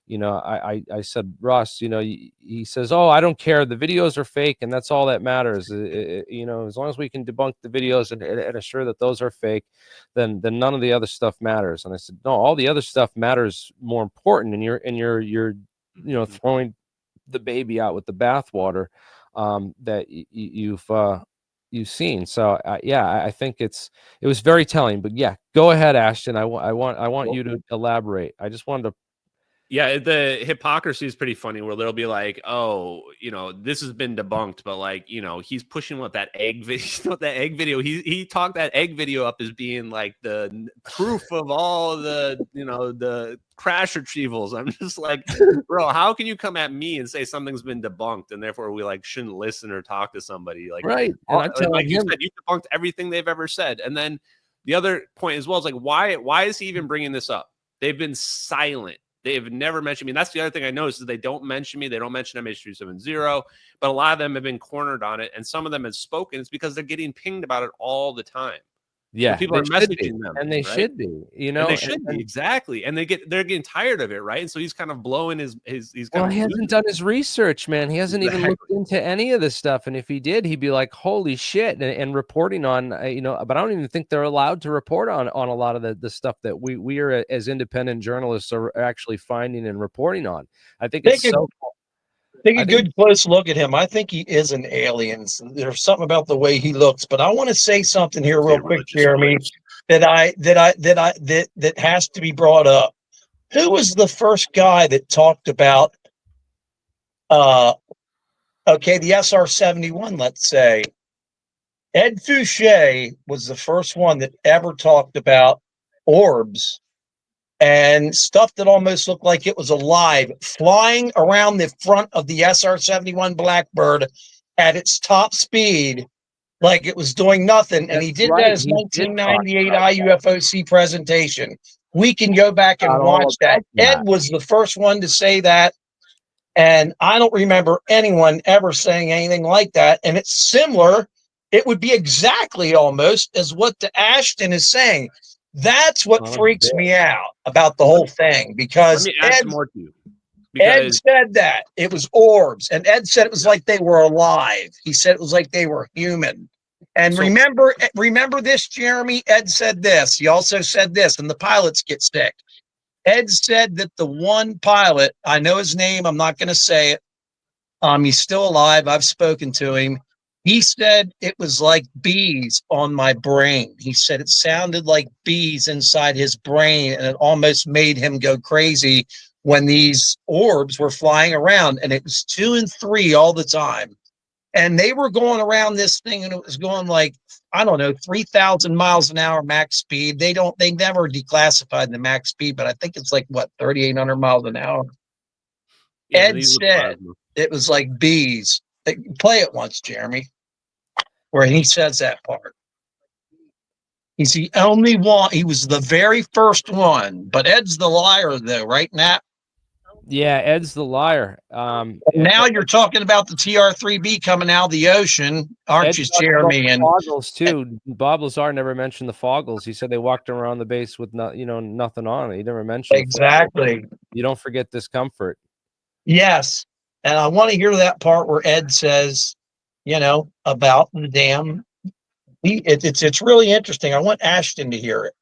you know, I said, Ross, you know, he says, oh, I don't care. The videos are fake. And that's all that matters. You know, as long as we can debunk the videos and assure that those are fake, then none of the other stuff matters. And I said, no, all the other stuff matters more important. And you're, you know, throwing the baby out with the bathwater that you've seen. So yeah, I think it was very telling. But yeah, go ahead, Ashton. I want you to elaborate. I just wanted to. Yeah, the hypocrisy is pretty funny where they'll be like, oh, you know, this has been debunked, but like, you know, he's pushing that egg video. He talked that egg video up as being like the proof of all the, you know, the crash retrievals. I'm just like, bro, how can you come at me and say something's been debunked and therefore we like shouldn't listen or talk to somebody? Like, right. And like you said, you debunked everything they've ever said. And then the other point as well is like, why is he even bringing this up? They've been silent. They've never mentioned me. And that's the other thing I noticed is they don't mention me. They don't mention MH370, but a lot of them have been cornered on it. And some of them have spoken. It's because they're getting pinged about it all the time. Yeah. So people are messaging them. And they should be, you know. And they should be, exactly. And they're getting tired of it, right? And so he's kind of blowing he hasn't done his research, man. He hasn't even looked into any of this stuff. And if he did, he'd be like, holy shit, and reporting on, you know, but I don't even think they're allowed to report on a lot of the stuff that we are as independent journalists are actually finding and reporting on. I think it's so cool. Take a good close look at him. I think he is an alien. There's something about the way he looks. But I want to say something here real quick, Jeremy, that has to be brought up. Who was the first guy that talked about the SR-71, let's say? Ed Fouché was the first one that ever talked about orbs and stuff that almost looked like it was alive, flying around the front of the SR-71 Blackbird at its top speed, like it was doing nothing. And he did that as 1998 IUFOC presentation. We can go back and watch that. Ed was the first one to say that. And I don't remember anyone ever saying anything like that. And it's similar. It would be exactly almost as what the Ashton is saying. That's what freaks me out about the whole thing, Let because me add some more to you. Ed Because said that it was orbs, and Ed said it was like they were alive. He said it was like they were human. And So- remember this, Jeremy? Ed said this. He also said this, and the pilots get sick. Ed said that the one pilot, I know his name, I'm not going to say it. He's still alive. I've spoken to him. He said it was like bees on my brain. He said it sounded like bees inside his brain, and it almost made him go crazy when these orbs were flying around, and it was 2 and 3 all the time. And they were going around this thing, and it was going like, I don't know, 3,000 miles an hour max speed. They never declassified the max speed, but I think it's like, what, 3,800 miles an hour. yeah, Ed these are said plasma. it was like bees. Play it once, Jeremy, where he says that part. He's the only one. He was the very first one, but Ed's the liar, though, right, Nat? Yeah, Ed's the liar. Now you're talking about the tr3b coming out of the ocean, aren't Ed you, talked about Jeremy? the And Foggles too. Bob Lazar never mentioned the Foggles. He said they walked around the base with nothing on it. He never mentioned the Foggles. exactly. You don't forget discomfort. Yes. And I want to hear that part where Ed says, about the damn. It's really interesting. I want Ashton to hear it.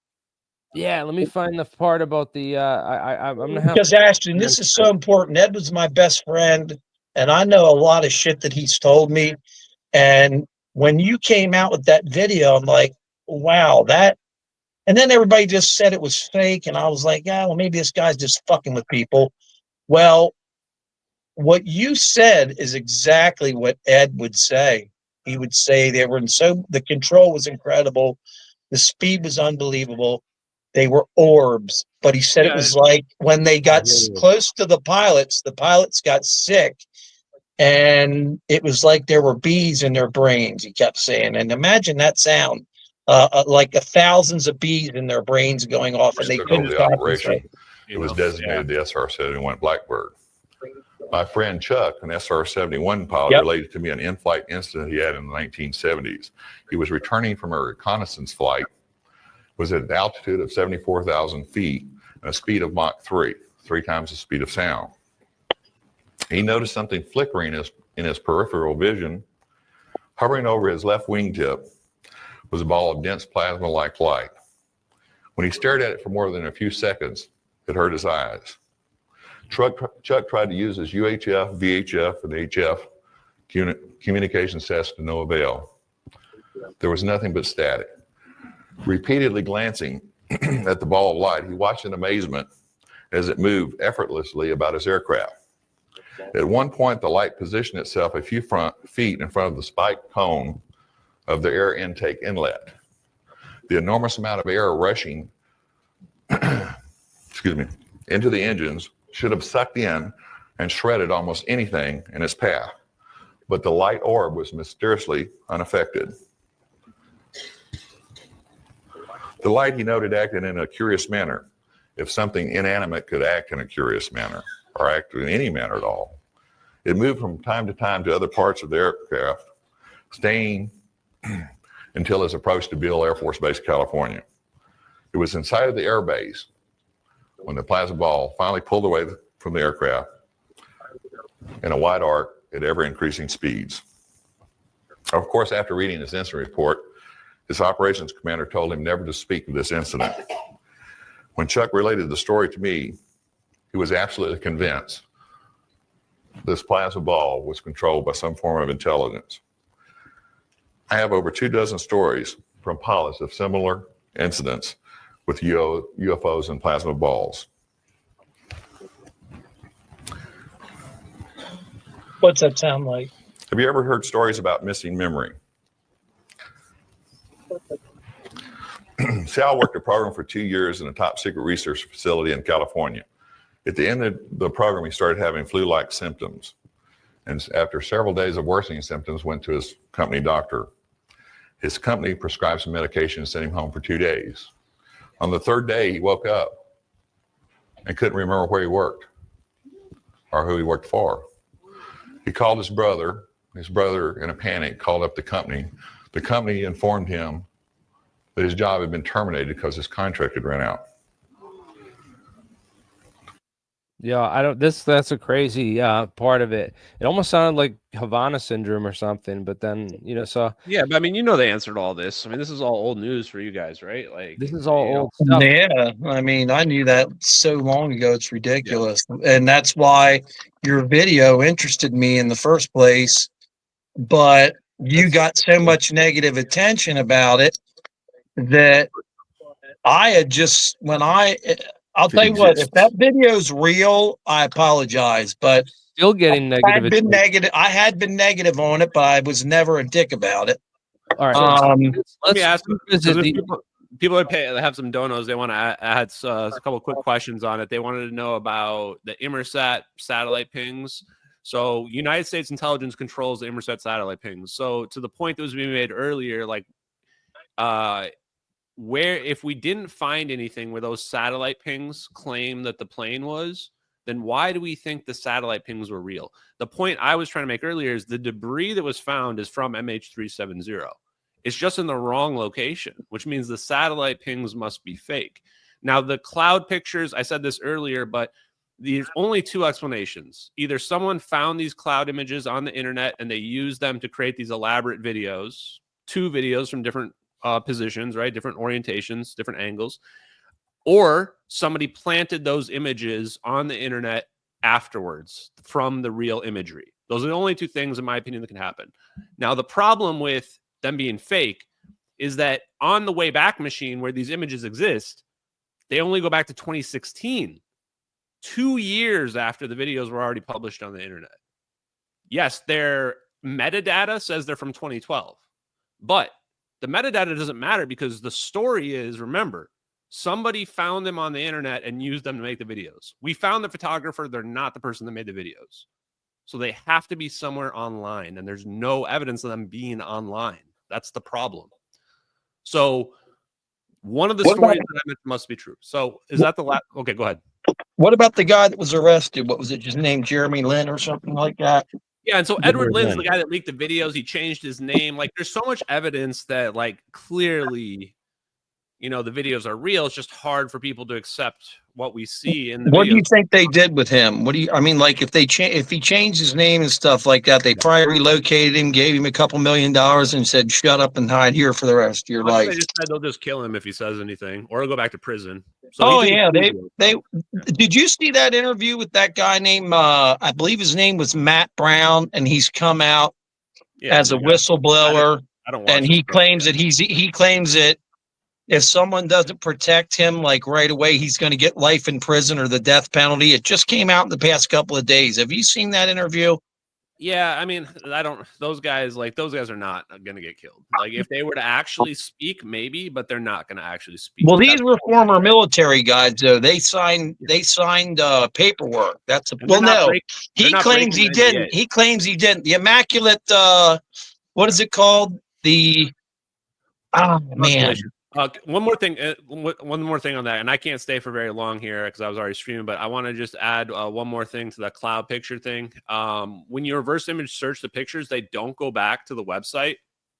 Yeah, let me find the part about the. I'm gonna have Because Ashton, this is so important. Ed was my best friend, and I know a lot of shit that he's told me. And when you came out with that video, I'm like, wow, that. And then everybody just said it was fake, and I was like, yeah, well, maybe this guy's just fucking with people. Well, what you said is exactly what Ed would say. He would say the control was incredible, the speed was unbelievable. They were orbs, but he said it was like when they got close to the pilots got sick, and it was like there were bees in their brains, he kept saying. And imagine that sound, like thousands of bees in their brains going off, and they couldn't the operation. It was designated the SR-71 Blackbird. My friend Chuck, an SR-71 pilot, related to me an in-flight incident he had in the 1970s. He was returning from a reconnaissance flight, was at an altitude of 74,000 feet and a speed of Mach 3, 3 times the speed of sound. He noticed something flickering in his peripheral vision. Hovering over his left wingtip was a ball of dense plasma-like light. When he stared at it for more than a few seconds, it hurt his eyes. Chuck tried to use his UHF, VHF, and HF communications test to no avail. There was nothing but static. Repeatedly glancing at the ball of light, he watched in amazement as it moved effortlessly about his aircraft. At one point, the light positioned itself a few feet in front of the spiked cone of the air intake inlet. The enormous amount of air rushing into the engines should have sucked in and shredded almost anything in its path, but the light orb was mysteriously unaffected. The light, he noted, acted in a curious manner, if something inanimate could act in a curious manner, or act in any manner at all. It moved from time to time to other parts of the aircraft, staying until its approach to Beale Air Force Base, California. It was inside of the air base when the plasma ball finally pulled away from the aircraft in a wide arc at ever-increasing speeds. Of course, after reading this incident report, his operations commander told him never to speak of this incident. When Chuck related the story to me, he was absolutely convinced this plasma ball was controlled by some form of intelligence. I have over 24 stories from pilots of similar incidents with UFOs and plasma balls. What's that sound like? Have you ever heard stories about missing memory? Sal worked a program for 2 years in a top secret research facility in California. At the end of the program, he started having flu-like symptoms. And after several days of worsening symptoms, went to his company doctor. His company prescribed some medication and sent him home for 2 days. On the third day, he woke up and couldn't remember where he worked. or who he worked for. He called his brother. His brother, in a panic, called up the company. The company informed him that his job had been terminated because his contract had run out. Yeah, I don't. That's a crazy part of it. It almost sounded like Havana syndrome or something. But then so Yeah, but I mean, they answered all this. I mean, this is all old news for you guys, right? Like, this is all old stuff. Yeah, I mean, I knew that so long ago. It's ridiculous, and that's why your video interested me in the first place. But you got so much negative attention about it that I had just I'll tell you what, if that video's real, I apologize, but Still getting negative. I had been negative on it, but I was never a dick about it. All right. Let me ask. People that have some donos, they want to add a couple quick questions on it. They wanted to know about the Inmarsat satellite pings. So United States intelligence controls the Inmarsat satellite pings. So to the point that was being made earlier, like where if we didn't find anything where those satellite pings claim that the plane was, then why do we think the satellite pings were real? The point I was trying to make earlier is the debris that was found is from MH370. It's just in the wrong location, which means the satellite pings must be fake. Now, the cloud pictures, I said this earlier, but there's only two explanations. Either someone found these cloud images on the internet and they used them to create these elaborate videos, two videos from different positions, right? Different orientations, different angles. Or somebody planted those images on the internet afterwards from the real imagery. Those are the only two things, in my opinion, that can happen. Now, the problem with them being fake is that on the Wayback Machine where these images exist, they only go back to 2016, 2 years after the videos were already published on the internet. Yes, their metadata says they're from 2012, but the metadata doesn't matter because the story is, remember, somebody found them on the internet and used them to make the videos. We found the photographer. They're not the person that made the videos. So they have to be somewhere online, and there's no evidence of them being online. That's the problem. So one of the stories that I mentioned must be true. So is that the last? Okay, go ahead. What about the guy that was arrested? What was it? Just named Jeremy Lin or something like that? Yeah, and so Edward Lynn's the guy that leaked the videos. He changed his name. Like, there's so much evidence that, like, clearly, the videos are real. It's just hard for people to accept what we see in the What videos. do you think they did with him? Like if he changed his name and stuff like that, they probably relocated him, gave him a couple $1 million and said, shut up and hide here for the rest of your life. They just said they'll just kill him if he says anything, or he'll go back to prison. So did you see that interview with that guy named, I believe his name was Matt Brown, and he's come out as a whistleblower, and he claims that if someone doesn't protect him, like right away, he's going to get life in prison or the death penalty. It just came out in the past couple of days. Have you seen that interview? Yeah, I mean, those guys are not going to get killed. Like, if they were to actually speak, maybe, but they're not going to actually speak. Well, these were former military guys, though. They signed paperwork. He claims he didn't. He claims he didn't. The Immaculate, what is it called? One more thing on that, and I can't stay for very long here because I was already streaming, but I want to just add one more thing to the cloud picture thing. When you reverse image search the pictures, they don't go back to the website.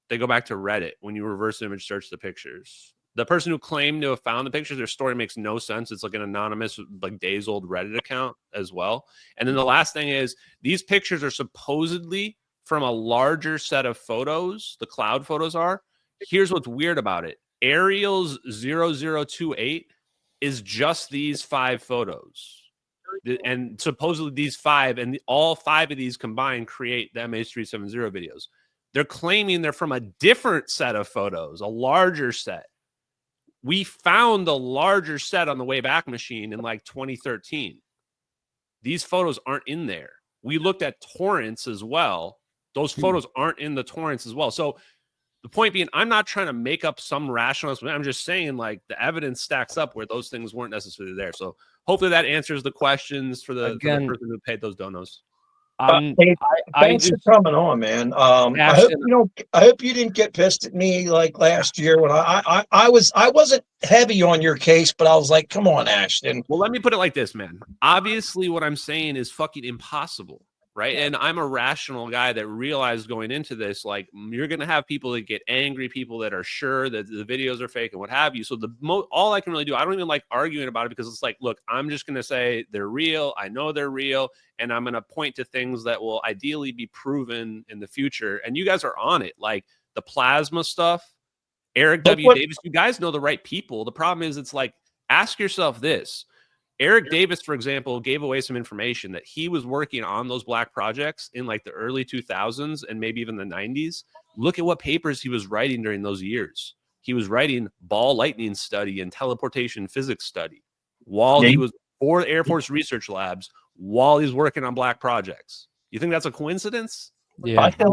They go back to Reddit when you reverse image search the pictures. The person who claimed to have found the pictures, their story makes no sense. It's like an anonymous, like days old Reddit account as well. And then the last thing is these pictures are supposedly from a larger set of photos. The cloud photos are. Here's what's weird about it. Ariel's 0028 is just these 5 photos. And supposedly these 5, and all 5 of these combined create the MH370 videos. They're claiming they're from a different set of photos, a larger set. We found the larger set on the Wayback Machine in like 2013. These photos aren't in there. We looked at torrents as well. Those photos aren't in the torrents as well. So the point being, I'm not trying to make up some rational explanation. I'm just saying, like, the evidence stacks up where those things weren't necessarily there. So hopefully that answers the questions for the person who paid those donos. Hey, I thanks just, for coming on, man. Ashton, I hope you didn't get pissed at me like last year when I wasn't heavy on your case, but I was like, come on, Ashton. Well, let me put it like this, man. Obviously, what I'm saying is fucking impossible, right? And I'm a rational guy that realized going into this, like, you're going to have people that get angry, people that are sure that the videos are fake and what have you. So all I can really do, I don't even like arguing about it, because it's like, look, I'm just going to say they're real. I know they're real. And I'm going to point to things that will ideally be proven in the future. And you guys are on it. Like the plasma stuff, Eric W. Davis, you guys know the right people. The problem is, it's like, ask yourself this. Eric Davis, for example, gave away some information that he was working on those black projects in like the early 2000s and maybe even the 90s. Look at what papers he was writing during those years. He was writing ball lightning study and teleportation physics study while he was for Air Force Research Labs, while he's working on black projects. You think that's a coincidence? yeah. I think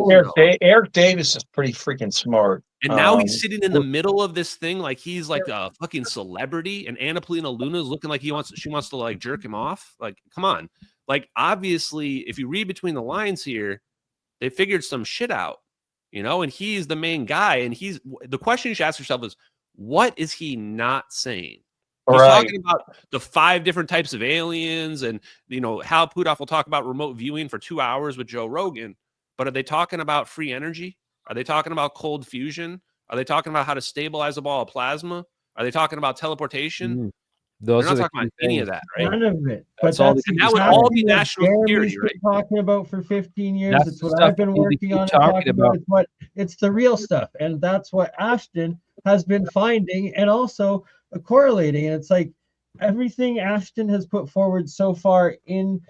Eric Davis is pretty freaking smart. And now he's sitting in the middle of this thing like he's like a fucking celebrity, and Anna Polina Luna is looking like she wants to like jerk him off. Like, come on. Like, obviously, if you read between the lines here, they figured some shit out, you know, and he's the main guy. And the question you should ask yourself is, what is he not saying? He's talking about the 5 different types of aliens, and, you know, Hal Puthoff will talk about remote viewing for 2 hours with Joe Rogan. But are they talking about free energy? Are they talking about cold fusion? Are they talking about how to stabilize a ball of plasma? Are they talking about teleportation? Those They're are not talking about any of that, right? None of it. But That's all that's that would all be national security, Jeremy's right? been talking about for 15 years. That's It's the what stuff I've been we need to working keep on and talking talking about. about. It's the real stuff. And that's what Ashton has been finding and also correlating. And it's like everything Ashton has put forward so far in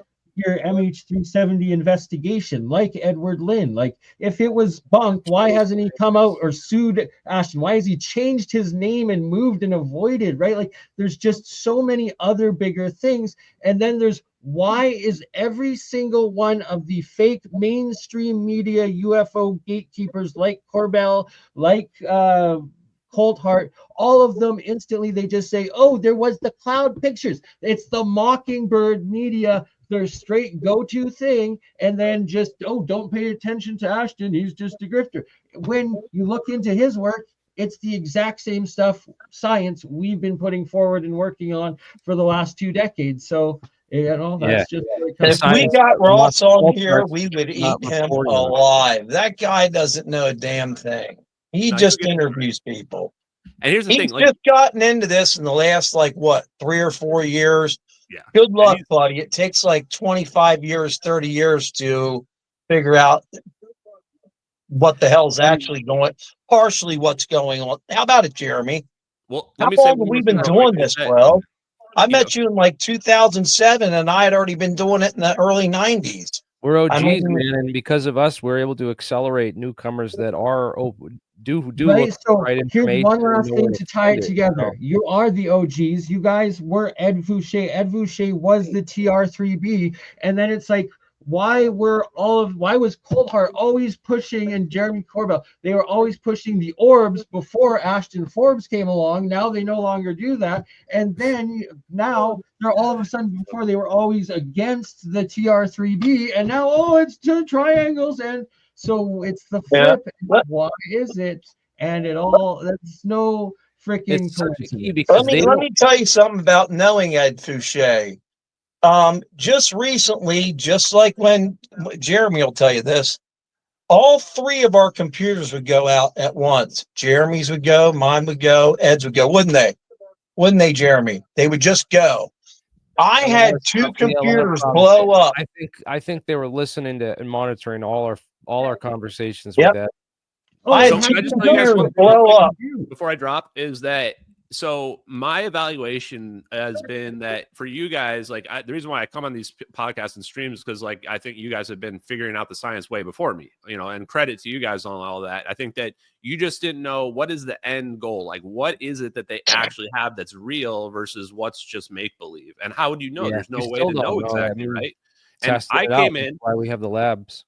your MH370 investigation, like Edward Lynn. Like, if it was bunk, why hasn't he come out or sued Ashton? Why has he changed his name and moved and avoided, right? Like, there's just so many other bigger things. And then there's, why is every single one of the fake mainstream media UFO gatekeepers like Corbell, like Cold Heart, all of them instantly, they just say, oh, there was the cloud pictures. It's the Mockingbird media, their straight go-to thing, and then just, oh, don't pay attention to Ashton, he's just a grifter. When you look into his work, it's the exact same stuff, science, we've been putting forward and working on for the last 2 decades. So, you know, that's just if we got Ross on here, we would eat him alive. That guy doesn't know a damn thing. He just interviews people. And here's the thing, like, just gotten into this in the last, like, what, 3 or 4 years? Yeah. Good luck, buddy. It takes like 25 years, 30 years to figure out what the hell's actually partially what's going on. How about it, Jeremy? Well, how long have we been doing this, bro? I met you in like 2007, and I had already been doing it in the early 90s. We're OGs, man, and because of us, we're able to accelerate newcomers that are do right, look so for right here's information. one last thing to tie it together. You know? You are the OGs. You guys were Ed Fouché. Ed Fouché was the tr3b, and then it's like, why was Cold Heart always pushing, and Jeremy Corbell, they were always pushing the orbs before Ashton Forbes came along. Now they no longer do that. And then now they're all of a sudden, before they were always against the tr3b, and now, oh, it's 2 triangles. And so it's the flip. Yeah. Why is it? And it all, that's no freaking coincidence. Let me tell you something about knowing Ed Fouché. Just recently, just like when Jeremy will tell you this, all 3 of our computers would go out at once. Jeremy's would go, mine would go, Ed's would go, wouldn't they? Wouldn't they, Jeremy? They would just go. I had 2 computers blow up. I think they were listening to and monitoring all our conversations with that. I had 2 computers blow up. Before I drop, is that, so my evaluation has been that for you guys, like, the reason why I come on these podcasts and streams is because, like, I think you guys have been figuring out the science way before me, you know, and credit to you guys on all that. I think that you just didn't know what is the end goal. Like, what is it that they actually have that's real versus what's just make-believe? And how would you know? There's no way to know exactly, right? And I came in. Why we have the labs.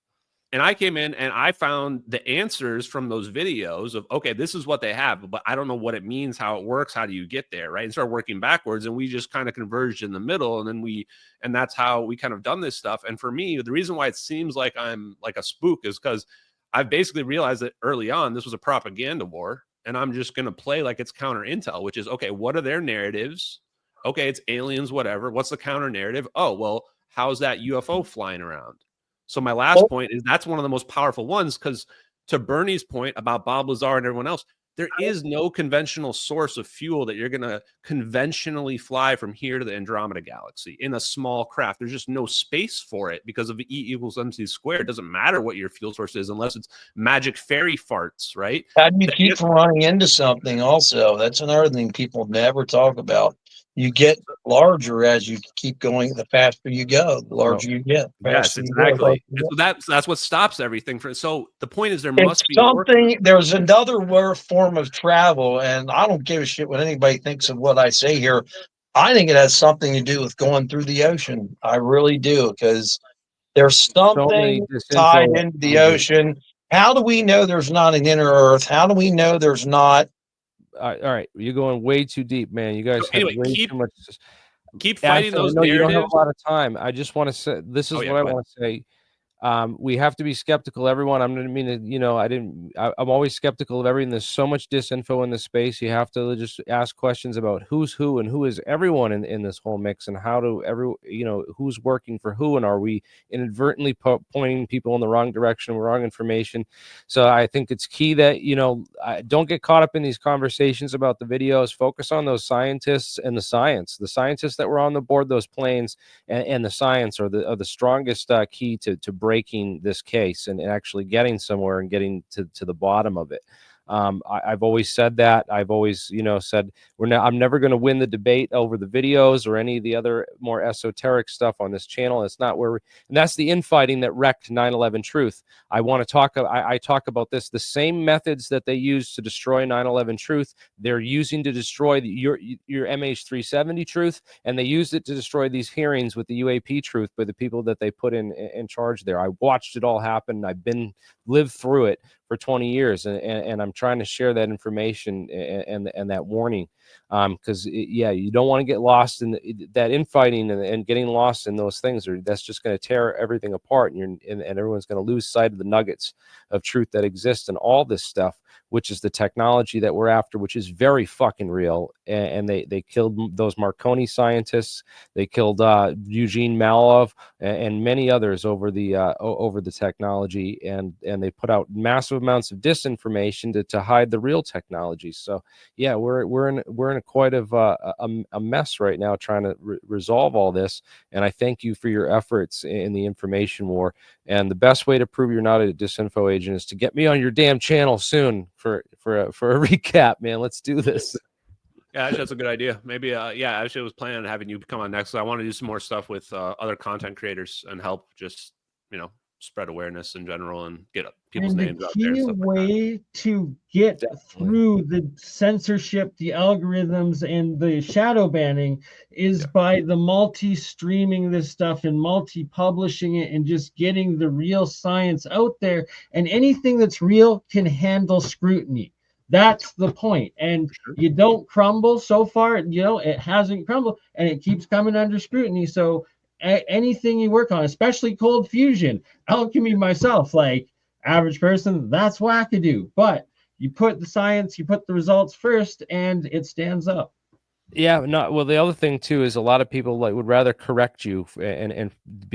And I came in and I found the answers from those videos of, okay, this is what they have, but I don't know what it means, how it works, how do you get there, right? And start working backwards. And we just kind of converged in the middle. And then and that's how we kind of done this stuff. And for me, the reason why it seems like I'm like a spook is because I've basically realized that early on, this was a propaganda war. And I'm just going to play like it's counter intel, which is, okay, what are their narratives? Okay, it's aliens, whatever. What's the counter narrative? Oh, well, how's that UFO flying around? So my last point is that's one of the most powerful ones, because to Bernie's point about Bob Lazar and everyone else, there is no conventional source of fuel that you're going to conventionally fly from here to the Andromeda galaxy in a small craft. There's just no space for it because of E=mc squared. It doesn't matter what your fuel source is unless it's magic fairy farts, right? How do you keep running into something also? That's another thing people never talk about. You get larger as you keep going. The faster you go, the larger you get. Yes, exactly. And so that's what stops everything. So the point is, there must be something. There's another form of travel, and I don't give a shit what anybody thinks of what I say here. I think it has something to do with going through the ocean. I really do, because there's something tied into the ocean. How do we know there's not an inner Earth? How do we know there's not? All right, you're going way too deep, man. You guys have way too much. Keep fighting those narratives. You don't have a lot of time. I just want to say, this is what I want to say. We have to be skeptical, everyone. I'm going to mean, you know, I'm always skeptical of everything. There's so much disinfo in this space. You have to just ask questions about who's who and who is everyone in this whole mix, and how do who's working for who, and are we inadvertently pointing people in the wrong direction, wrong information. So I think it's key that, don't get caught up in these conversations about the videos. Focus on those scientists and the scientists that were on the board, those planes, and the science are the strongest key to breaking this case and actually getting somewhere and getting to the bottom of it. I've always said that. I've always, said I'm never going to win the debate over the videos or any of the other more esoteric stuff on this channel. It's not where and that's the infighting that wrecked 9/11 Truth. I want to talk. I talk about this. The same methods that they used to destroy 9/11 Truth, they're using to destroy your MH370 Truth, and they used it to destroy these hearings with the UAP Truth by the people that they put in charge there. I watched it all happen. I've lived through it for 20 years, and I'm trying to share that information and that warning, because you don't want to get lost in that infighting and getting lost in those things, or that's just going to tear everything apart, and everyone's going to lose sight of the nuggets of truth that exist and all this stuff, which is the technology that we're after, which is very fucking real. And they killed those Marconi scientists. They killed Eugene Malov and many others over the technology, and they put out massive amounts of disinformation to hide the real technology. So yeah, we're in a quite of a mess right now trying to resolve all this. And I thank you for your efforts in the information war. And the best way to prove you're not a disinfo agent is to get me on your damn channel soon for a recap, man. Let's do this. Yeah, actually, that's a good idea. Maybe, actually, I was planning on having you come on next. I want to do some more stuff with other content creators and help just, spread awareness in general and get people's names out there. The key way to get through the censorship, the algorithms, and the shadow banning is by the multi-streaming this stuff and multi-publishing it and just getting the real science out there. And anything that's real can handle scrutiny. That's the point. And you don't crumble. So far, it hasn't crumbled, and it keeps coming under scrutiny. So anything you work on, especially cold fusion, alchemy, myself, like average person, that's wackadoo. But you put the science, you put the results first, and it stands up. Yeah, well, the other thing too is a lot of people would rather correct you and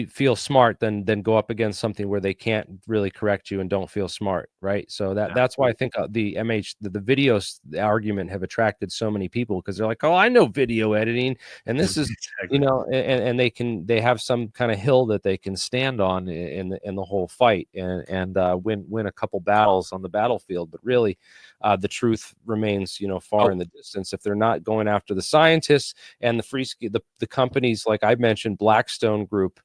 feel smart than go up against something where they can't really correct you and don't feel smart, right? So that's why I think the videos argument have attracted so many people, because they're like, oh, I know video editing, and this is and they have some kind of hill that they can stand on in the whole fight and win a couple battles on the battlefield, but really the truth remains far in the distance if they're not going after the scientists and the companies like I mentioned, Blackstone Group.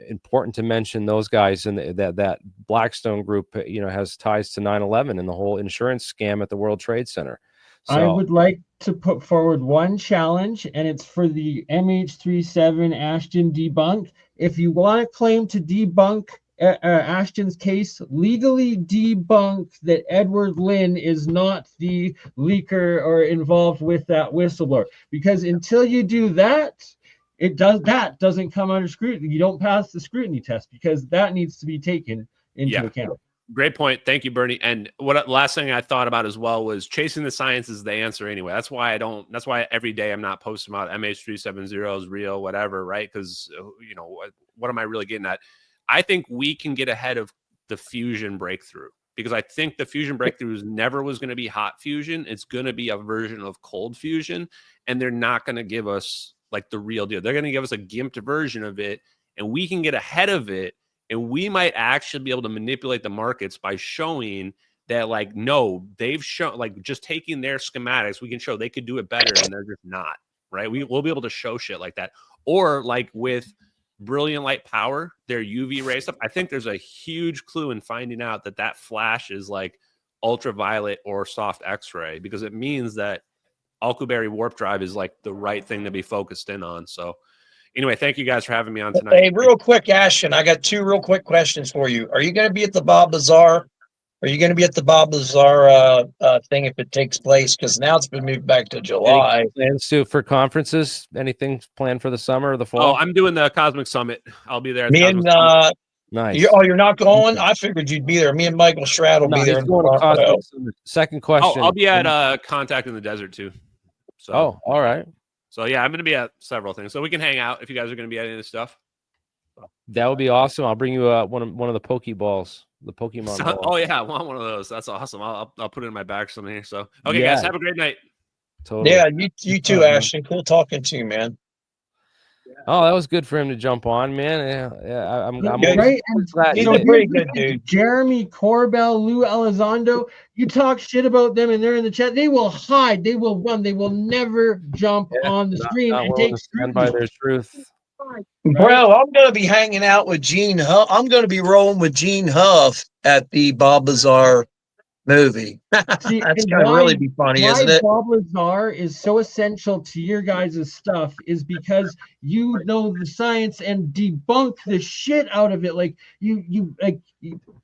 Important to mention those guys, and that Blackstone Group has ties to 9/11 and the whole insurance scam at the World Trade Center. So I would like to put forward one challenge, and it's for the MH370 Ashton debunk. If you want to claim to debunk Ashton's case legally debunk that Edward Lynn is not the leaker or involved with that whistleblower. Because until you do that, that doesn't come under scrutiny. You don't pass the scrutiny test because that needs to be taken into account. Great point. Thank you, Bernie. And what last thing I thought about as well was chasing the science is the answer anyway. That's why every day I'm not posting about MH370 is real, whatever, right? Because, you know, what am I really getting at? I think we can get ahead of the fusion breakthrough because I think the fusion breakthrough never was going to be hot fusion. It's going to be a version of cold fusion, and they're not going to give us like the real deal. They're going to give us a gimped version of it, and we can get ahead of it. And we might actually be able to manipulate the markets by showing that, like, no, they've shown, like, just taking their schematics, we can show they could do it better, and they're just not, right? We'll be able to show shit like that. Or, like, with brilliant light power, their UV ray stuff, I think there's a huge clue in finding out that flash is, like, ultraviolet or soft X-ray, because it means that Alcubierre warp drive is, like, the right thing to be focused in on, so... Anyway, thank you guys for having me on tonight. Hey, real quick, Ashton, I got 2 real quick questions for you. Are you going to be at the Bob Bazaar? Are you going to be at the Bob Bazaar thing if it takes place? Because now it's been moved back to July. Any plans for conferences? Anything planned for the summer or the fall? Oh, I'm doing the Cosmic Summit. I'll be there. Me and nice. You're not going? I figured you'd be there. Me and Michael Stroud will be there. Going to Cosmic Summit. Second question. I'll be at Contact in the Desert too. So. Oh, all right. So yeah, I'm going to be at several things. So we can hang out if you guys are going to be at any of this stuff. That would be awesome. I'll bring you one of the Pokeballs, the Pokemon balls. Oh yeah, I want one of those. That's awesome. I'll put it in my bag something here. So okay, guys, have a great night. Totally. Yeah, you too, Ashton. Cool talking to you, man. Oh, that was good for him to jump on, man. Yeah, I'm great. He's a pretty good dude. Jeremy Corbell, Lou Elizondo, you talk shit about them and they're in the chat. They will hide. They will run. They will never jump on the stream and take stand by their truth. Bro, I'm going to be hanging out with Gene Huff. I'm going to be rolling with Gene Huff at the Bob Lazar movie. That's going to really be funny, isn't it? Bob Lazar is so essential to your guys' stuff is because you know the science and debunk the shit out of it. Like your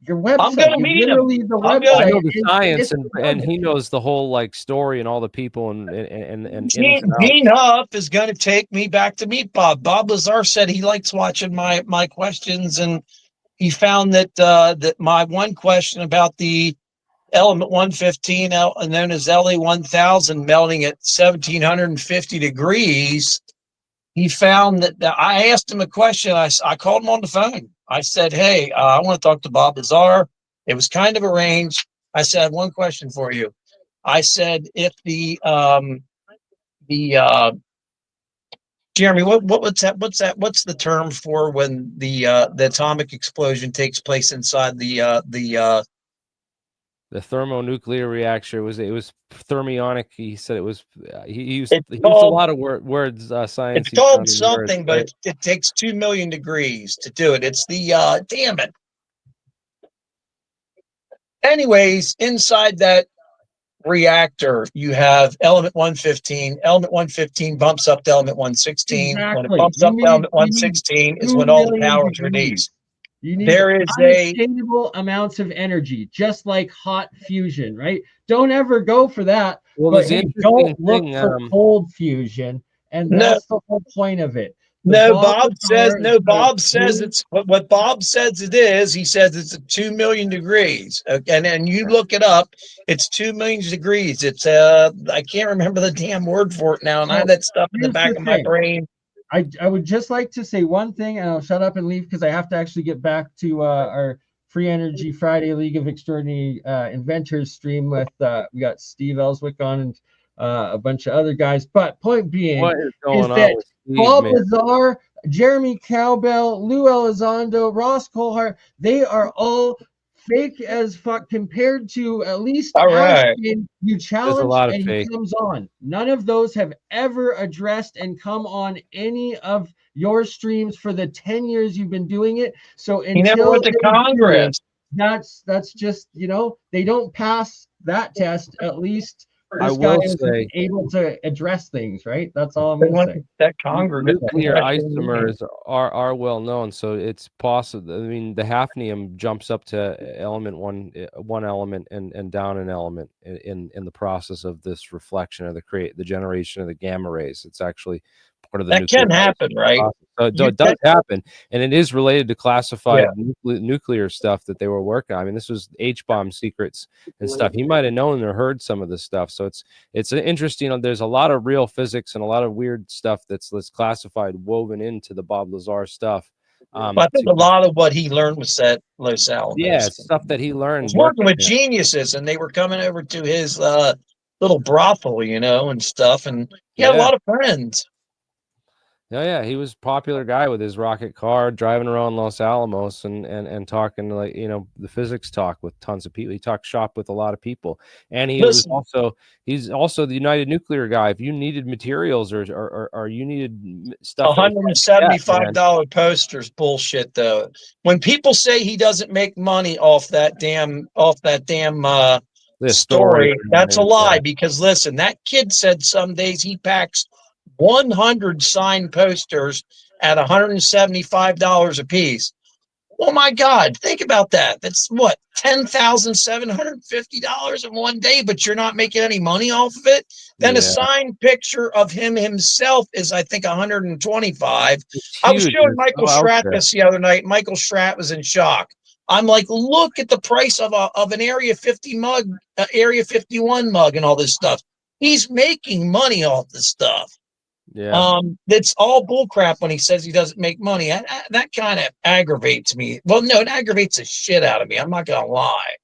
website. I'm going to meet him. I know the science and he knows the whole like story and all the people and Gene Huff is going to take me back to meet Bob. Bob Lazar said he likes watching my questions, and he found that that my one question about the element 115, known as LE 1000, melting at 1750 degrees. He found that I asked him a question. I called him on the phone. I said, hey, I want to talk to Bob Lazar. It was kind of arranged. I said, I have one question for you. I said, if Jeremy, what's that? What's the term for when the atomic explosion takes place inside the thermonuclear reactor? It was thermionic. He said it was. He used a lot of words. Science. It's called something, but it takes 2 million degrees to do it. It's the damn it. Anyways, inside that reactor, you have element 115. Element 115 bumps up to element 116. When it bumps up to element 116 is when all the power is released. There is unsustainable amounts of energy, just like hot fusion, right? Don't ever go for that. Well, but don't look for cold fusion, and that's the whole point of it. Bob says it's what Bob says it is. He says it's at 2 million degrees. Okay, and you look it up, it's 2 million degrees. It's I can't remember the damn word for it now, and I have that stuff in the back of my brain. I would just like to say one thing, and I'll shut up and leave because I have to actually get back to our Free Energy Friday League of Extraordinary Inventors stream with we got Steve Ellswick on and a bunch of other guys. But point being is that Bob Lazar, Jeremy Cowbell, Lou Elizondo, Ross Colhart, they are all fake as fuck compared to at least Ashton, you challenge and he comes on. None of those have ever addressed and come on any of your streams for the 10 years you've been doing it. So until he never went to Congress. That's just, they don't pass that test, at least I This guy will is say able to address things, right? That's all I'm going to say. That Congress. nuclear isomers are well known, so it's possible. I mean, the hafnium jumps up to element one element and down an element in the process of this reflection of the generation of the gamma rays. It's actually part of the That can happen, right? So it does happen, and it is related to classified nuclear stuff that they were working on. I mean, this was H-bomb secrets and stuff. He might have known or heard some of this stuff. So it's interesting. There's a lot of real physics and a lot of weird stuff that's classified, woven into the Bob Lazar stuff. I think a lot of what he learned was at Los Alamos. Yeah, stuff that he learned. He was working with geniuses, and they were coming over to his little brothel, and stuff. And he had a lot of friends. Yeah, he was a popular guy with his rocket car, driving around Los Alamos and talking the physics talk with tons of people. He talked shop with a lot of people, and he's also the United Nuclear guy. If you needed materials or you needed stuff, $175 posters, bullshit though. When people say he doesn't make money off that damn story, that's a lie. Because listen, that kid said some days he packs 100 signed posters at $175 a piece. Oh my God, think about that. That's what, $10,750 in one day, but you're not making any money off of it. Then a signed picture of him himself is, I think, 125. I was showing Michael Schratt this the other night. Michael Schratt was in shock. I'm like, look at the price of an Area 50 mug, Area 51 mug, and all this stuff. He's making money off this stuff. Yeah. It's all bullcrap when he says he doesn't make money. That kind of aggravates me. Well, no, it aggravates the shit out of me. I'm not gonna lie.